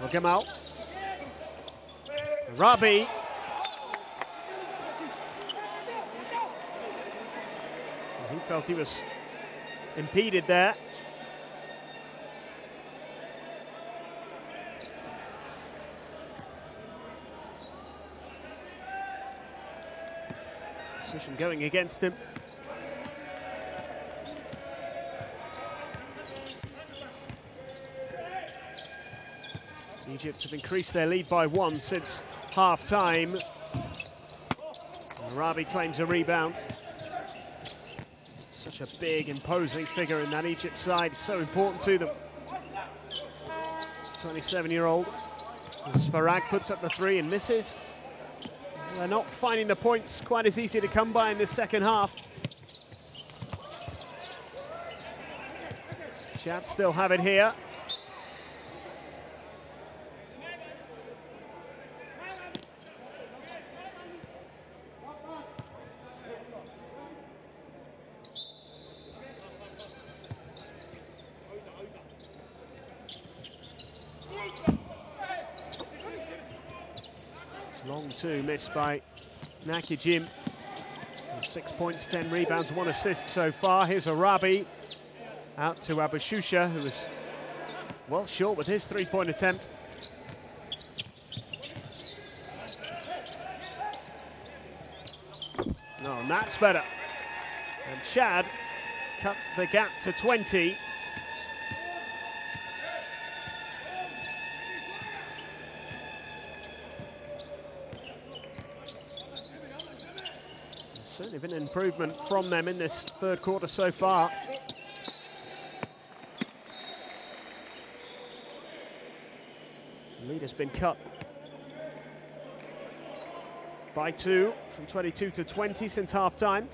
Gamal. Rabi. He felt he was impeded there. Decision going against him. Egypt have increased their lead by 1 since half-time. Arabi claims a rebound. Such a big, imposing figure in that Egypt side. So important to them. 27-year-old. As Farag puts up the three and misses. They're not finding the points quite as easy to come by in this second half. Chad still have it here. Long two missed by Naki Jim. 6 points, 10 rebounds, 1 assist so far. Here's Arabi out to Abu Shusha, who was well short with his three-point attempt. No, and that's better. And Chad cut the gap to 20. Certainly been an improvement from them in this third quarter so far. The lead has been cut by 2 from 22 to 20 since half-time.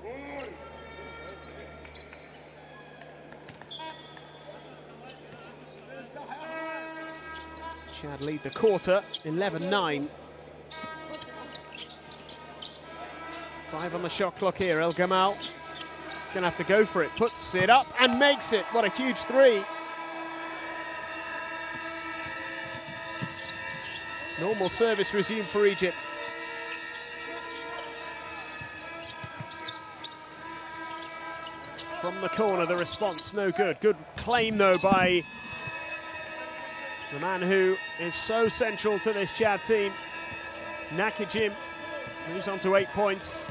Chad lead the quarter, 11-9. 5 on the shot clock here. El Gamal is going to have to go for it. Puts it up and makes it. What a huge three. Normal service resumed for Egypt. From the corner, the response no good. Good claim, though, by the man who is so central to this Chad team. Nakajim moves on to 8 points.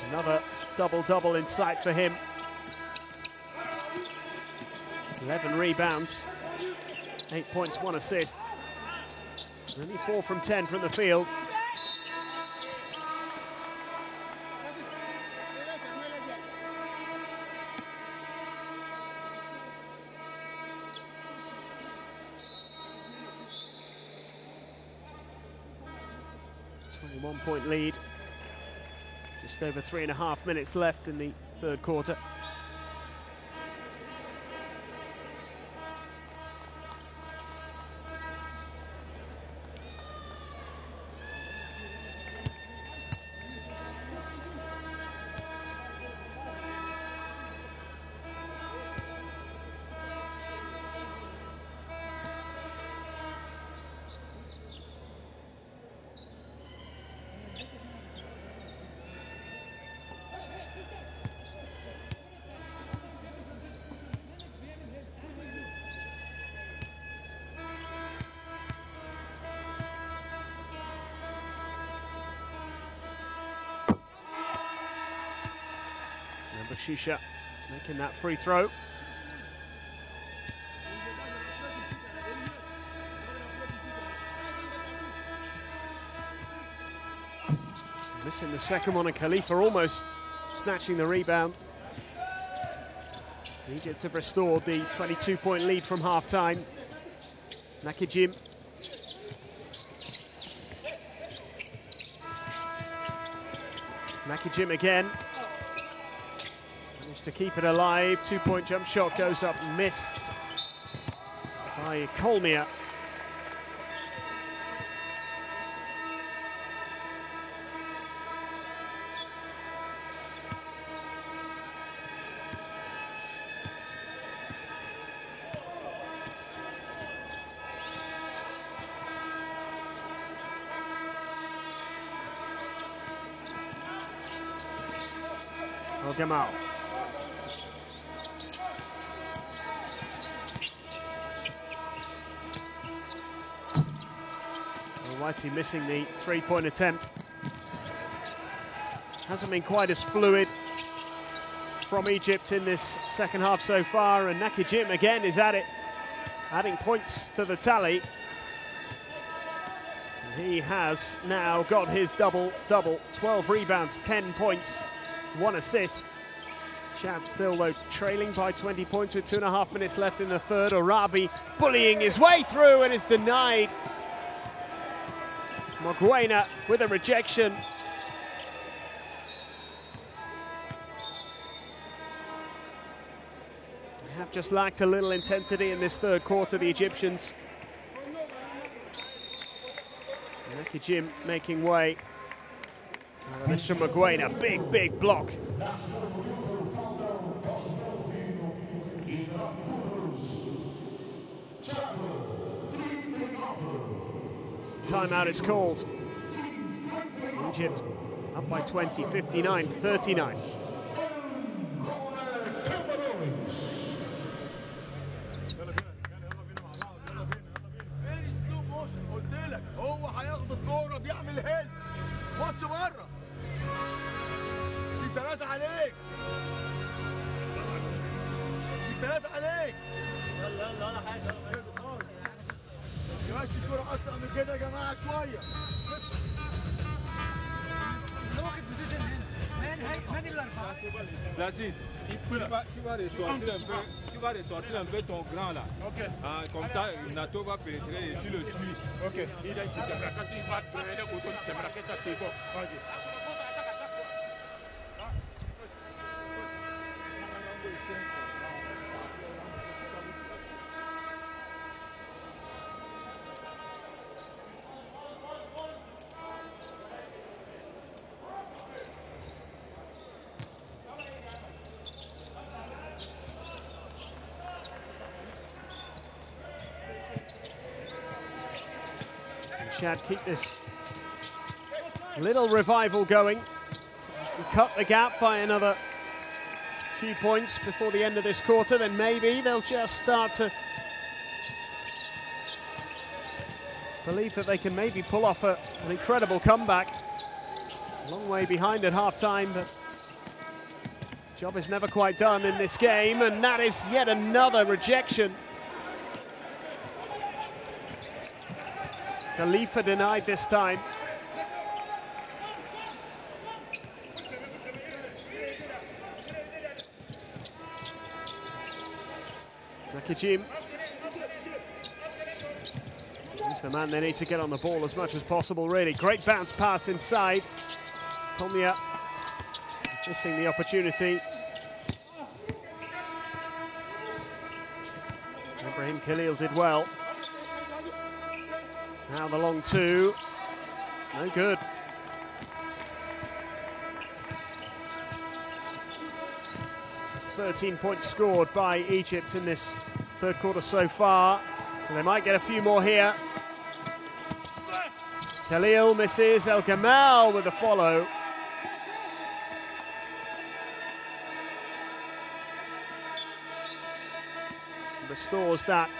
Another double-double in sight for him. 11 rebounds, 8 points, 1 assist. Only 4 from 10 from the field. One-point lead. Just over 3.5 minutes left in the third quarter. Shisha making that free throw. Missing the second one, and Khalifa almost snatching the rebound. Egypt have restored the 22-point lead from half-time. Nakajim. Nakajim again. To keep it alive, 2-point jump shot goes up, missed by Colmia. El Gamal. Whitey missing the three-point attempt. Hasn't been quite as fluid from Egypt in this second half so far, and Nakajim again is at it, adding points to the tally. He has now got his double-double, 12 rebounds, 10 points, 1 assist. Chad still, though, trailing by 20 points with 2.5 minutes left in the third. Arabi bullying his way through and is denied. Moguena with a rejection. They have just lacked a little intensity in this third quarter, the Egyptians. Nakajim making way. This from Moguena, big block. Timeout is called. Egypt up by 20, 59-39. هو هياخد الكوره بيعمل هيل. بص بره. في 3 عليك. في 3 عليك. يلا ولا حاجه خالص. يمشي الكوره اسرع من كده يا جماعه شويه. اللي واخد بوزيشن هنا. من الاربعه. Placide, tu vas ressortir un peu ton grand là. Ok. Ah, comme ça, Nato va pénétrer et tu le suis. Ok. Il a été quand il va pénétrer au sol, tu vas raqueter tes gars. Vas-y. Chad keep this little revival going and cut the gap by another few points before the end of this quarter, then maybe they'll just start to believe that they can maybe pull off an incredible comeback. A long way behind at half-time, but job is never quite done in this game, and that is yet another rejection. Khalifa denied this time. Nakajim. He's the man they need to get on the ball as much as possible, really. Great bounce pass inside. Komia missing the opportunity. Ibrahim Khalil did well. Now the long two. It's no good. It's 13 points scored by Egypt in this third quarter so far. And they might get a few more here. Khalil misses. El Gamal with the follow. Restores that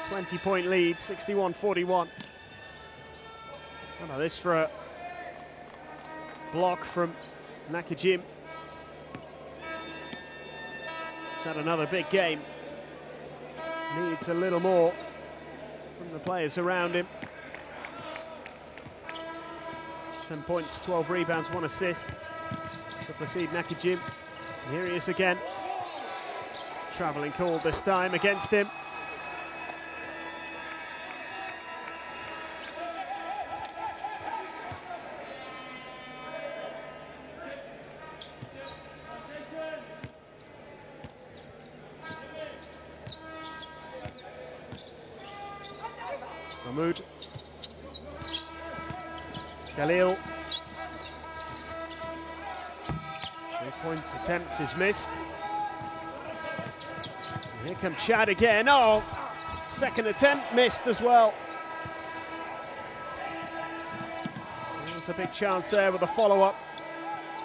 20-point lead, 61-41. How about this for a block from Nakajim? He's had another big game. Needs a little more from the players around him. 10 points, 12 rebounds, 1 assist to proceed Nakajim. And here he is again. Travelling call this time against him. Mahmoud. Khalil. 3-point attempt is missed. Here comes Chad again. Oh, second attempt missed as well. There's a big chance there with a follow-up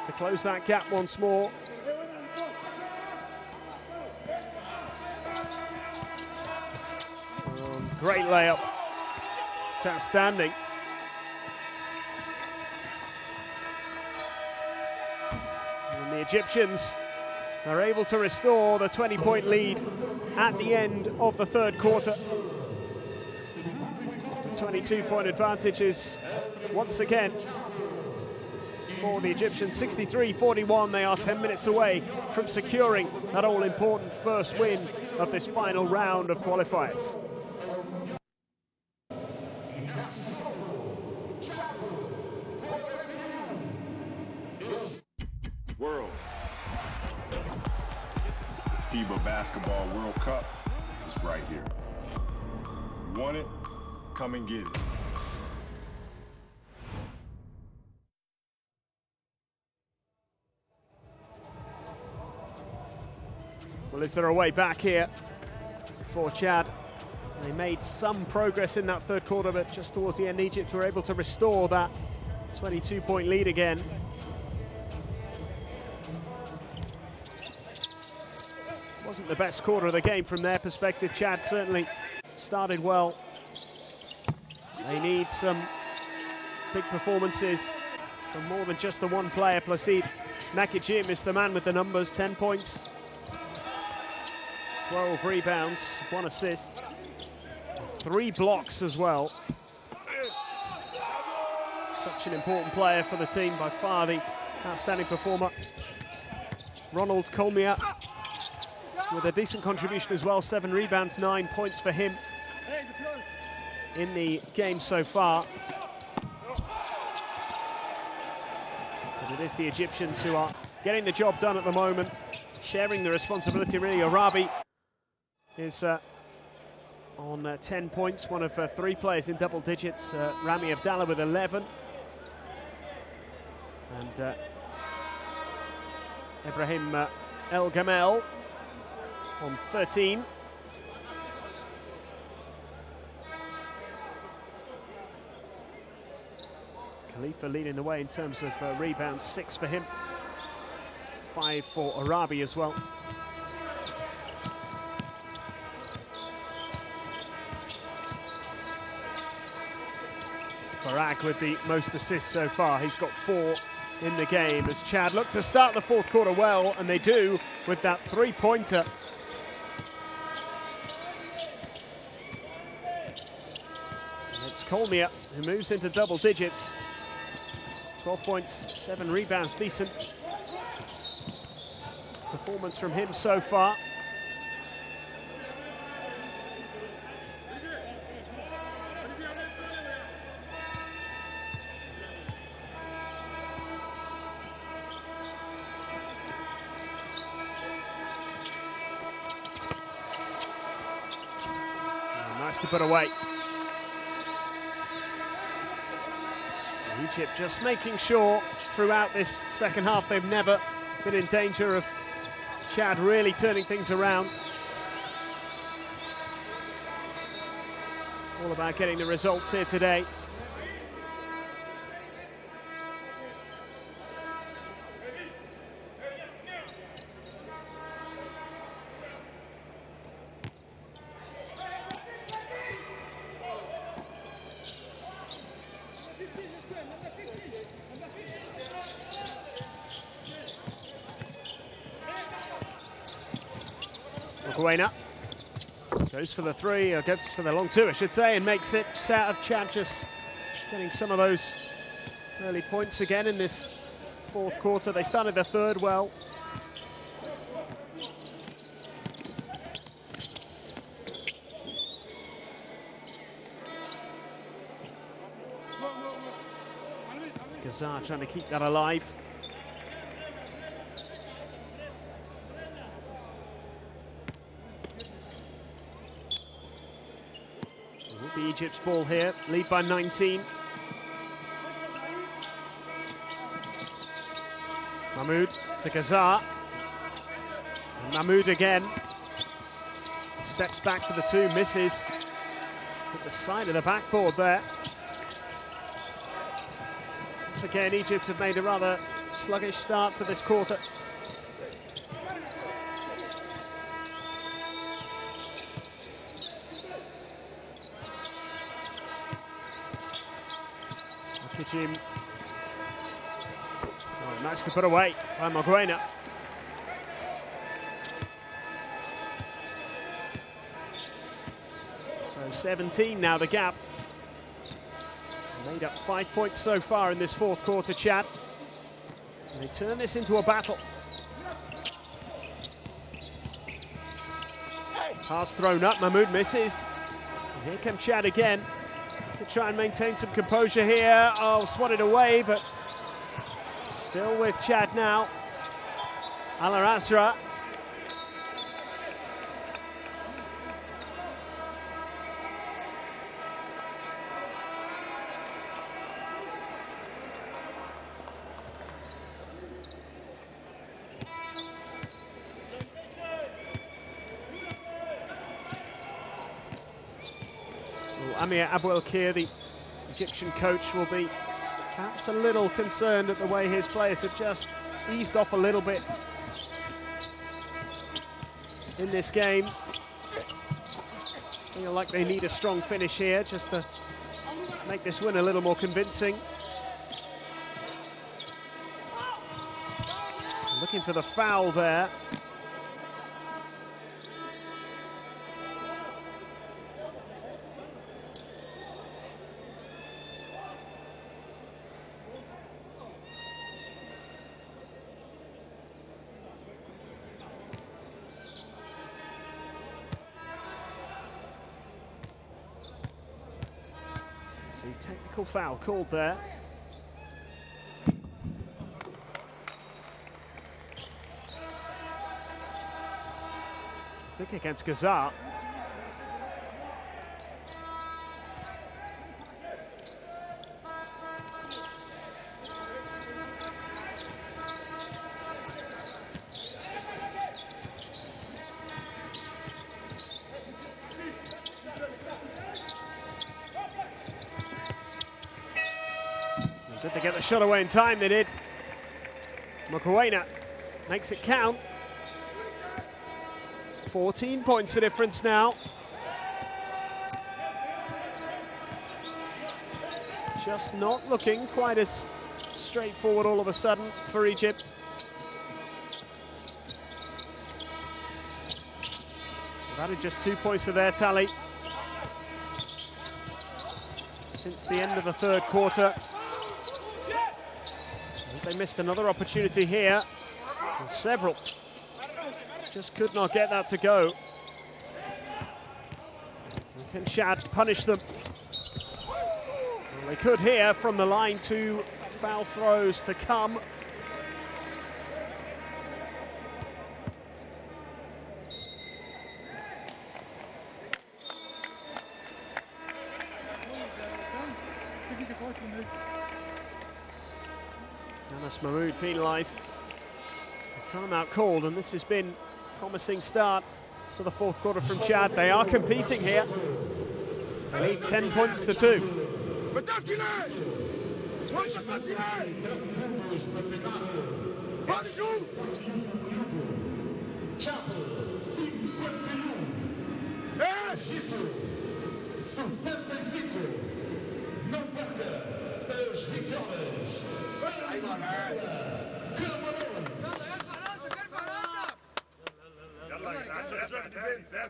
to close that gap once more. Great layup. It's outstanding. And the Egyptians are able to restore the 20-point lead at the end of the third quarter. The 22-point advantage is once again for the Egyptians. 63-41. They are 10 minutes away from securing that all-important first win of this final round of qualifiers. World. The FIBA Basketball World Cup is right here. You want it? Come and get it. Well, is there a way back here for Chad? They made some progress in that third quarter, but just towards the end, Egypt were able to restore that 22-point lead again. Wasn't the best quarter of the game from their perspective. Chad certainly started well. They need some big performances from more than just the one player. Placide Nakajim is the man with the numbers. 10 points, 12 rebounds, 1 assist, 3 blocks as well. Such an important player for the team, by far the outstanding performer. Ronald Kolmia with a decent contribution as well. 7 rebounds, 9 points for him in the game so far. But it is the Egyptians who are getting the job done at the moment, sharing the responsibility really. Arabi is on 10 points, one of 3 players in double digits. Rami Abdallah with 11. And Ibrahim El Gamel on 13. Khalifa leading the way in terms of rebounds, 6 for him, 5 for Arabi as well. Farag with the most assists so far. He's got 4 in the game as Chad look to start the fourth quarter well, and they do with that three-pointer. It's Kolmia who moves into double digits. 12 points, 7 rebounds, decent performance from him so far. Nice to put away. Egypt just making sure throughout this second half they've never been in danger of Chad really turning things around. All about getting the results here today. Guena goes for the 3, or goes for the long 2, I should say, and makes it. Just out of Chad, just getting some of those early points again in this fourth quarter. They started the third well. Gazar trying to keep that alive. Egypt's ball here, lead by 19. Mahmoud to Gazar. And Mahmoud again. Steps back for the 2, misses. At the side of the backboard there. Once again, Egypt have made a rather sluggish start to this quarter. Oh, nice to put away by Moguena. So 17 now the gap. Made up 5 points so far in this fourth quarter, Chad. And they turn this into a battle. Pass thrown up, Mahmoud misses. And here comes Chad again to try and maintain some composure here. Oh, swatted away, but still with Chad now. Al-Azra. Amir Abouelkir, the Egyptian coach, will be perhaps a little concerned at the way his players have just eased off a little bit in this game. Feel like they need a strong finish here just to make this win a little more convincing. Looking for the foul there. Technical foul called there. Vick against Gazar. Did they get the shot away in time? They did. Mokoena makes it count. 14 points the difference now. Just not looking quite as straightforward all of a sudden for Egypt. They've added just 2 points to their tally since the end of the third quarter. They missed another opportunity here, and several. Just could not get that to go. And can Chad punish them? Well, they could here from the line. 2 foul throws to come. Anas Mahmoud penalised. Timeout called, and this has been a promising start to the fourth quarter from Chad. They are competing here. They lead 10 points to 2.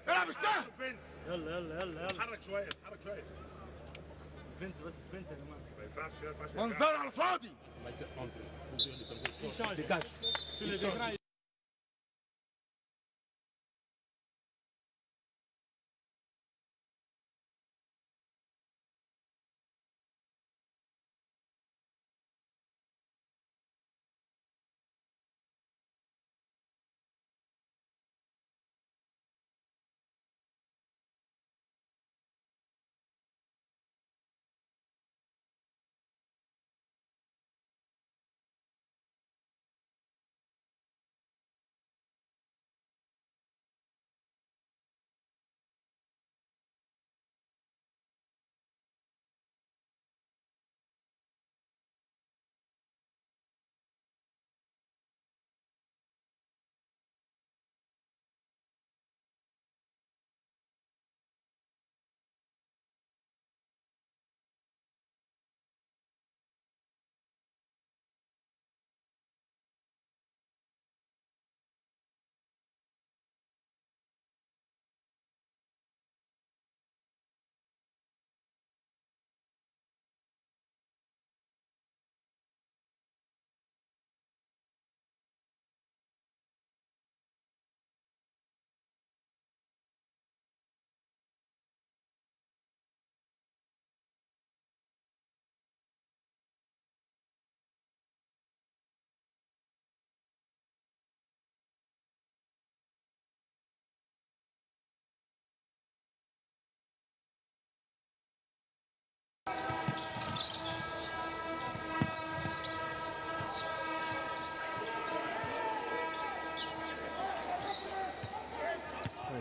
العب اشتغل فينس يلا يلا يلا يلا اتحرك شويه اتحرك شويه فينس بس فينس يا جماعه ما ينفعش منظر على الفاضي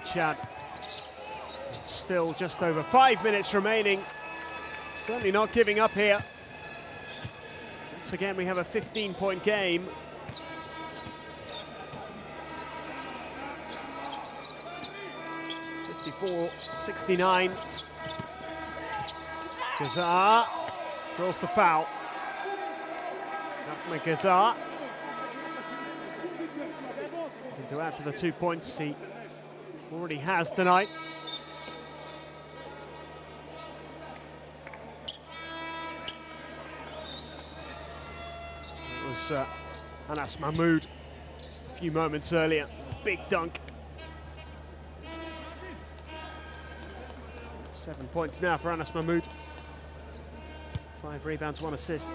Chad, still just over 5 minutes remaining. Certainly not giving up here. Once again, we have a 15-point game. (54-69). Gazar draws the foul. Ahmed Gazar looking to add to the 2 points he already has tonight. It was Anas Mahmoud just a few moments earlier. Big dunk. 7 points now for Anas Mahmoud. 5 rebounds, 1 assist.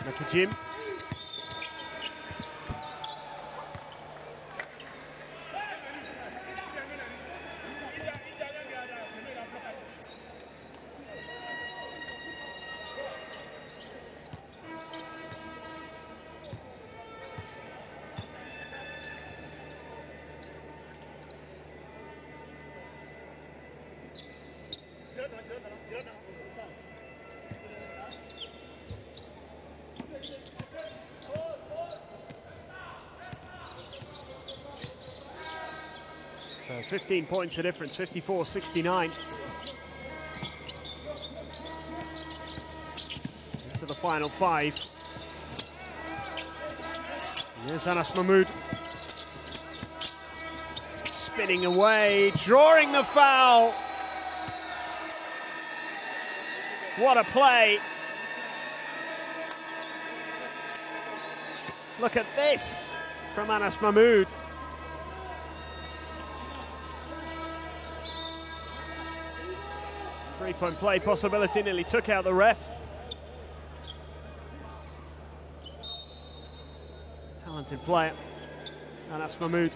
Nakajim. So 15 points of difference, 54-69. Into the final 5. Here's Anas Mahmoud. Spinning away, drawing the foul. What a play. Look at this from Anas Mahmoud. Three-point play possibility, nearly took out the ref. Talented player, Anas Mahmoud.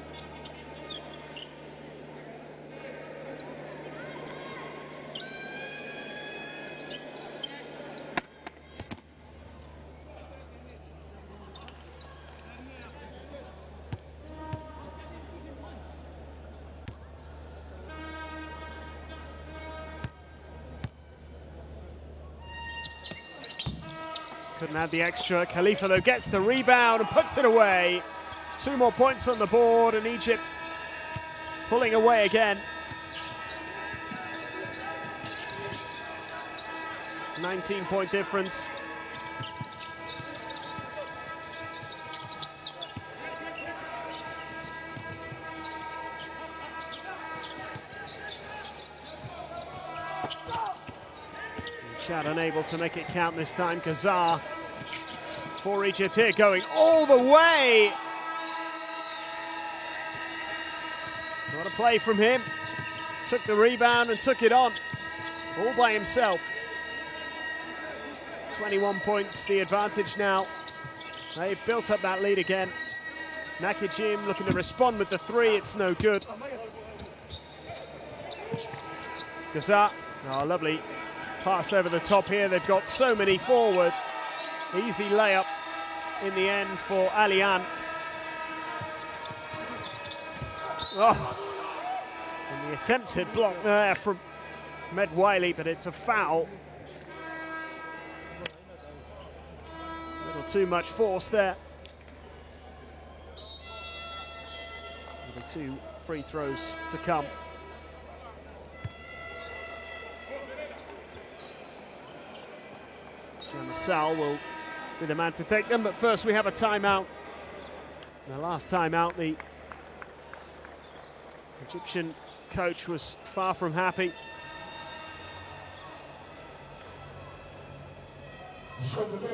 Couldn't add the extra. Khalifa, though, gets the rebound and puts it away. 2 more points on the board, and Egypt pulling away again. 19-point difference. Chad unable to make it count this time. Kazar for Egypt here, going all the way. What a play from him. Took the rebound and took it on, all by himself. 21 points, the advantage now. They've built up that lead again. Nakajim looking to respond with the 3, it's no good. Kazar, oh, lovely pass over the top here. They've got so many forward. Easy layup in the end for Alian. Oh, and the attempted block there from Med Wiley, but it's a foul. A little too much force there. Maybe 2 free throws to come. Masal will be the man to take them, but first we have a timeout. And the last timeout, the Egyptian coach was far from happy.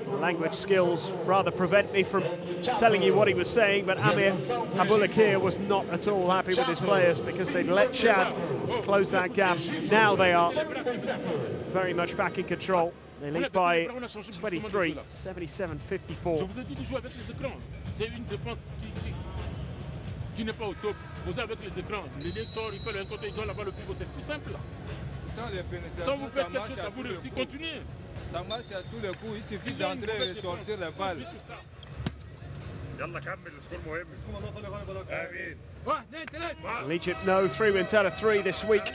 The language skills rather prevent me from telling you what he was saying, but Amir Abulakir was not at all happy with his players because they'd let Chad close that gap. Now they are very much back in control. They lead by 23, 77-54. Je vous ai dit de jouer avec les écrans. C'est une défense qui n'est pas au top. Vous avez avec les écrans. L'ailier sort, il fait le 1 contre, il donne là-bas le pivot. C'est plus simple là. Quand vous faites quelque chose, ça vous réussit. Continuez. Ça marche à tous les coups. Il suffit d'entrer et sortir la balle. Well, Egypt know 3 wins out of 3 this week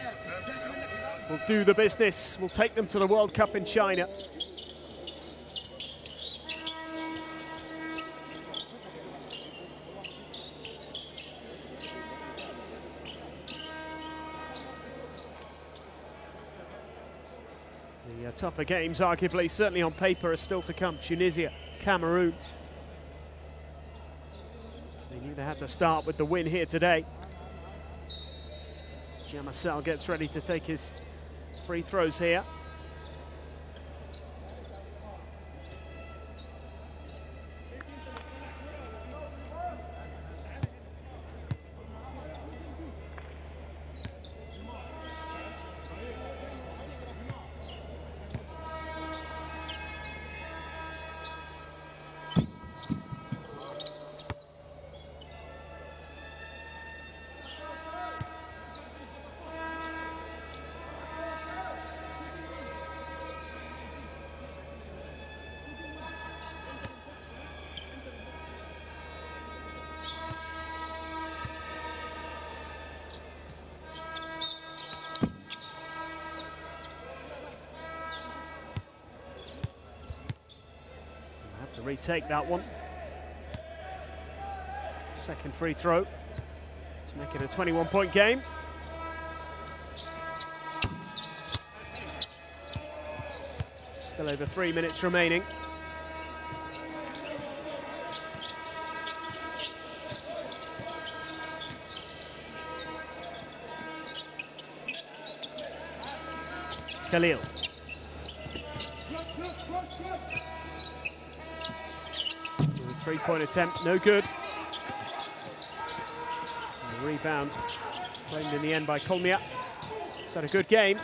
will do the business, will take them to the World Cup in China. The tougher games, arguably, certainly on paper, are still to come. Tunisia, Cameroon. They knew they had to start with the win here today. Jamasel gets ready to take his free throws here. retake that one. Second free throw to make it a 21-point game. Still over 3 minutes remaining. Khalil. Three-point attempt, no good. And the rebound claimed in the end by Kolmia. He's had a good game.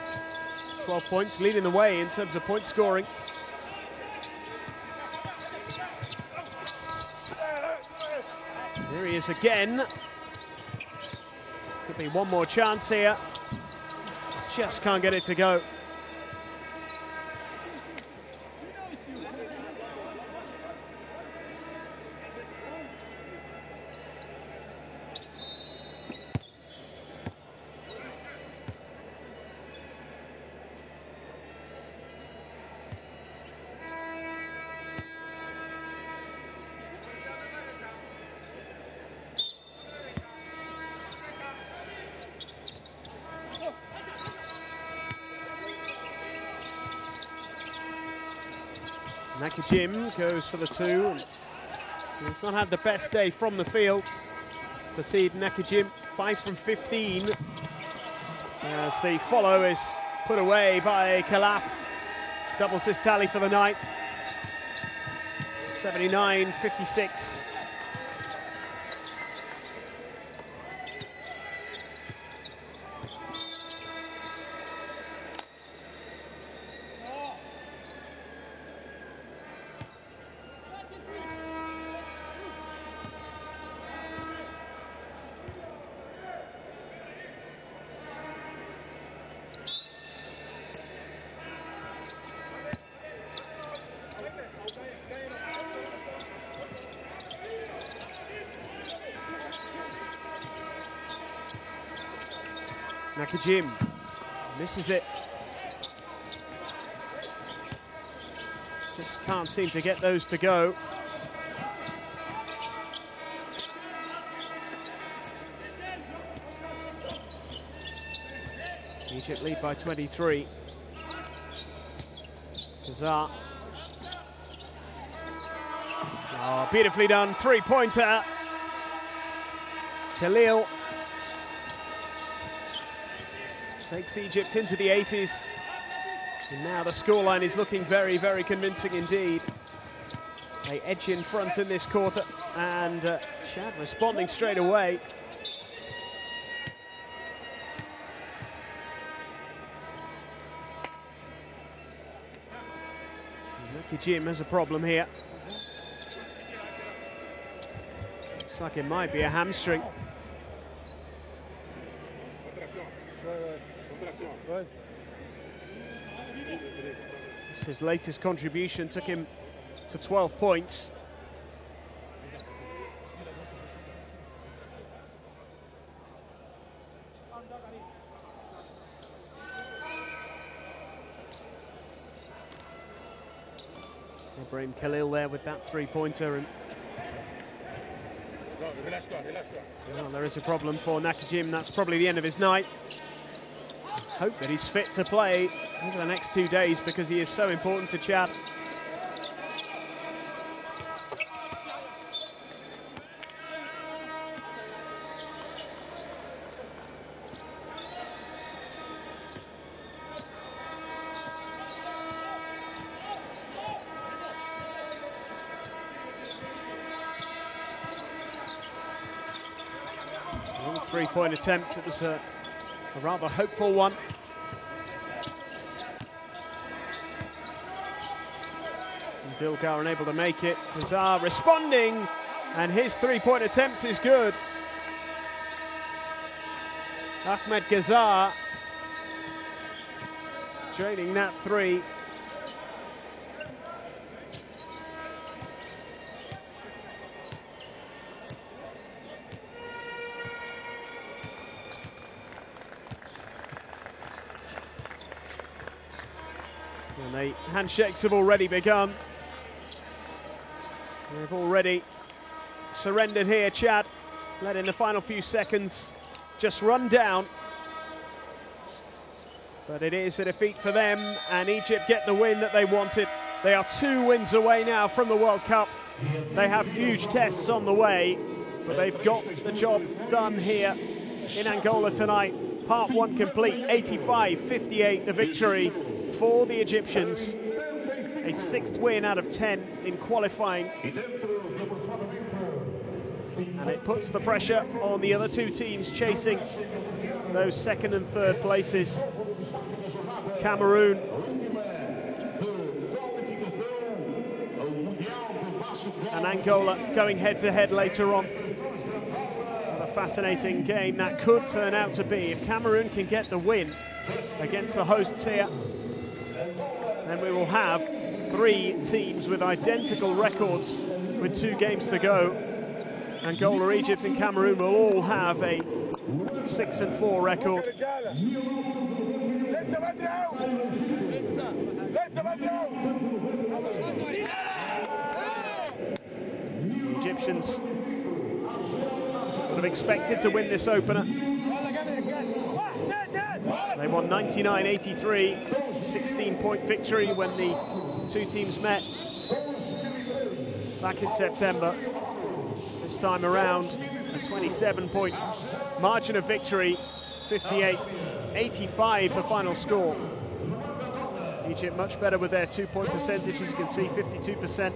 12 points, leading the way in terms of point scoring. Here he is again. Could be one more chance here. Just can't get it to go. Nakajim goes for the two. He's not had the best day from the field. Placide Nakajim, 5 from 15. As the follow is put away by Khalaf. Doubles his tally for the night. 79-56. Nakajim misses it. Just can't seem to get those to go. Egypt lead by 23. Kazar. Oh, beautifully done. Three-pointer. Khalil takes Egypt into the 80s. And now the scoreline is looking very, very convincing indeed. They edge in front in this quarter, and Shad responding straight away. Nakajim has a problem here. Looks like it might be a hamstring. His latest contribution took him to 12 points. Ibrahim Khalil there with that three-pointer, and well, there is a problem for Nakajim. That's probably the end of his night. Hope that he's fit to play over the next 2 days because he is so important to Chad. Three-point attempt. It was a rather hopeful one. And Dilgar unable to make it. Kazar responding, and his three-point attempt is good. Ahmed Kazar draining that three. And the handshakes have already begun. They've already surrendered here, Chad. Letting the final few seconds just run down. But it is a defeat for them, and Egypt get the win that they wanted. They are 2 wins away now from the World Cup. They have huge tests on the way, but they've got the job done here in Angola tonight. Part 1 complete, 85-58 the victory for the Egyptians. A 6th win out of 10 in qualifying. And it puts the pressure on the other 2 teams chasing those 2nd and 3rd places. Cameroon and Angola going head-to-head later on. What a fascinating game that could turn out to be. If Cameroon can get the win against the hosts here, then we will have 3 teams with identical records with 2 games to go. Angola, Egypt and Cameroon will all have a 6-4 record. The Egyptians would have expected to win this opener. They won 99-83, 16-point victory when the 2 teams met back in September. This time around, a 27-point margin of victory, 58-85 the final score. Egypt much better with their 2-point percentage, as you can see, 52%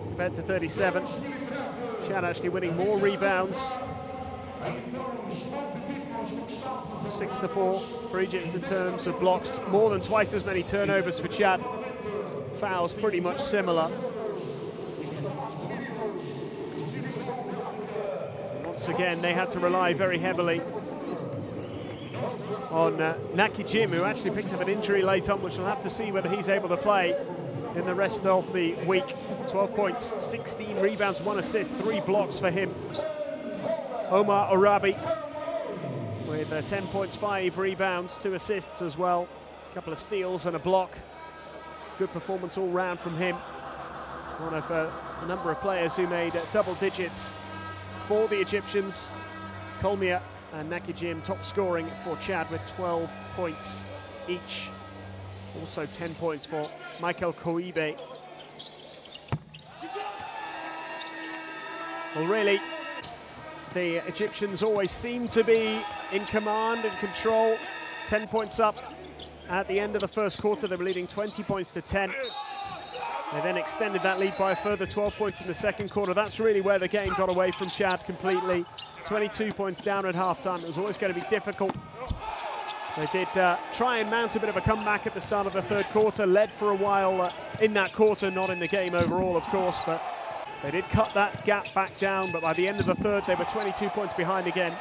compared to 37. Chad actually winning more rebounds. 6-4 for Egypt in terms of blocks, more than twice as many turnovers for Chad. Fouls pretty much similar. Once again, they had to rely very heavily on Naki Jim, who actually picked up an injury late on, which we'll have to see whether he's able to play in the rest of the week. 12 points, 16 rebounds, 1 assist, 3 blocks for him. Omar Arabi with 10 points, 5 rebounds, 2 assists as well. A couple of steals and a block. Good performance all round from him. One of a number of players who made double digits for the Egyptians. Kolmia and Naki Jim top scoring for Chad with 12 points each. Also 10 points for Michael Koibe. Well, really, the Egyptians always seem to be in command and control. 10 points up at the end of the first quarter. They were leading 20 points to 10. They then extended that lead by a further 12 points in the second quarter. That's really where the game got away from Chad completely. 22 points down at halftime. It was always going to be difficult. They did try and mount a bit of a comeback at the start of the 3rd quarter, led for a while in that quarter, not in the game overall, of course, but they did cut that gap back down. But by the end of the 3rd, they were 22 points behind again.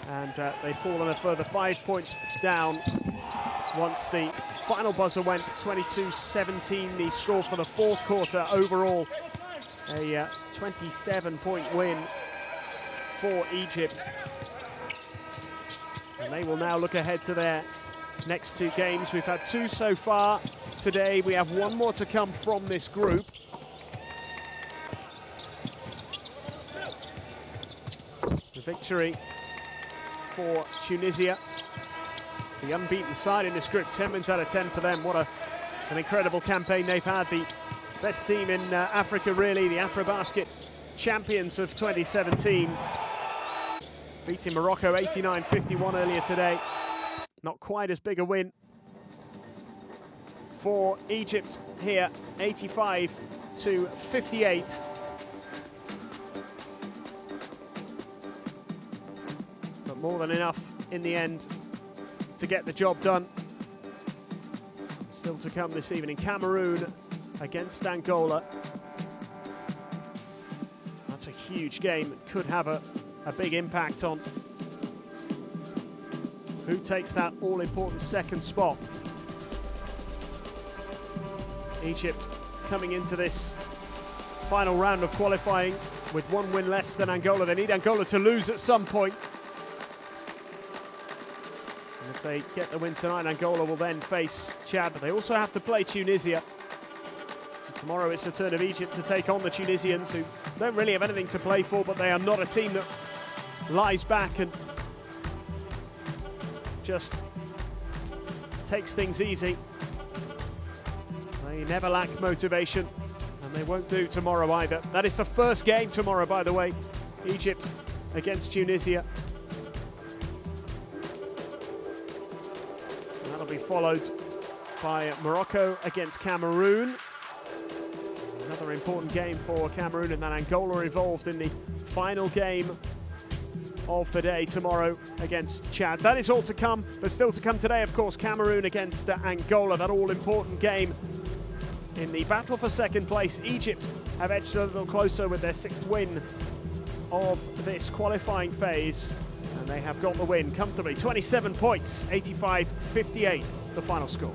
And they'd fallen a further 5 points down once the final buzzer went. 22-17 the score for the 4th quarter. Overall, a 27-point win for Egypt. And they will now look ahead to their next 2 games. We've had 2 so far today. We have 1 more to come from this group. The victory for Tunisia, the unbeaten side in this group. 10 wins out of 10 for them. What an incredible campaign they've had. The best team in Africa, really, the AfroBasket champions of 2017. Beating Morocco 89-51 earlier today. Not quite as big a win for Egypt here, 85-58. But more than enough in the end to get the job done. Still to come this evening, Cameroon against Angola. That's a huge game. It could have a big impact on who takes that all-important 2nd spot. Egypt coming into this final round of qualifying with 1 win less than Angola. They need Angola to lose at some point. And if they get the win tonight, Angola will then face Chad, but they also have to play Tunisia. Tomorrow it's the turn of Egypt to take on the Tunisians, who don't really have anything to play for, but they are not a team that lies back and just takes things easy. They never lack motivation, and they won't do tomorrow either. That is the first game tomorrow, by the way, Egypt against Tunisia. And that'll be followed by Morocco against Cameroon. Another important game for Cameroon, and then Angola involved in the final game of the day tomorrow against Chad. That is all to come, but still to come today, of course, Cameroon against Angola, that all-important game in the battle for second place. Egypt have edged a little closer with their 6th win of this qualifying phase, and they have got the win comfortably. 27 points, 85-58, the final score.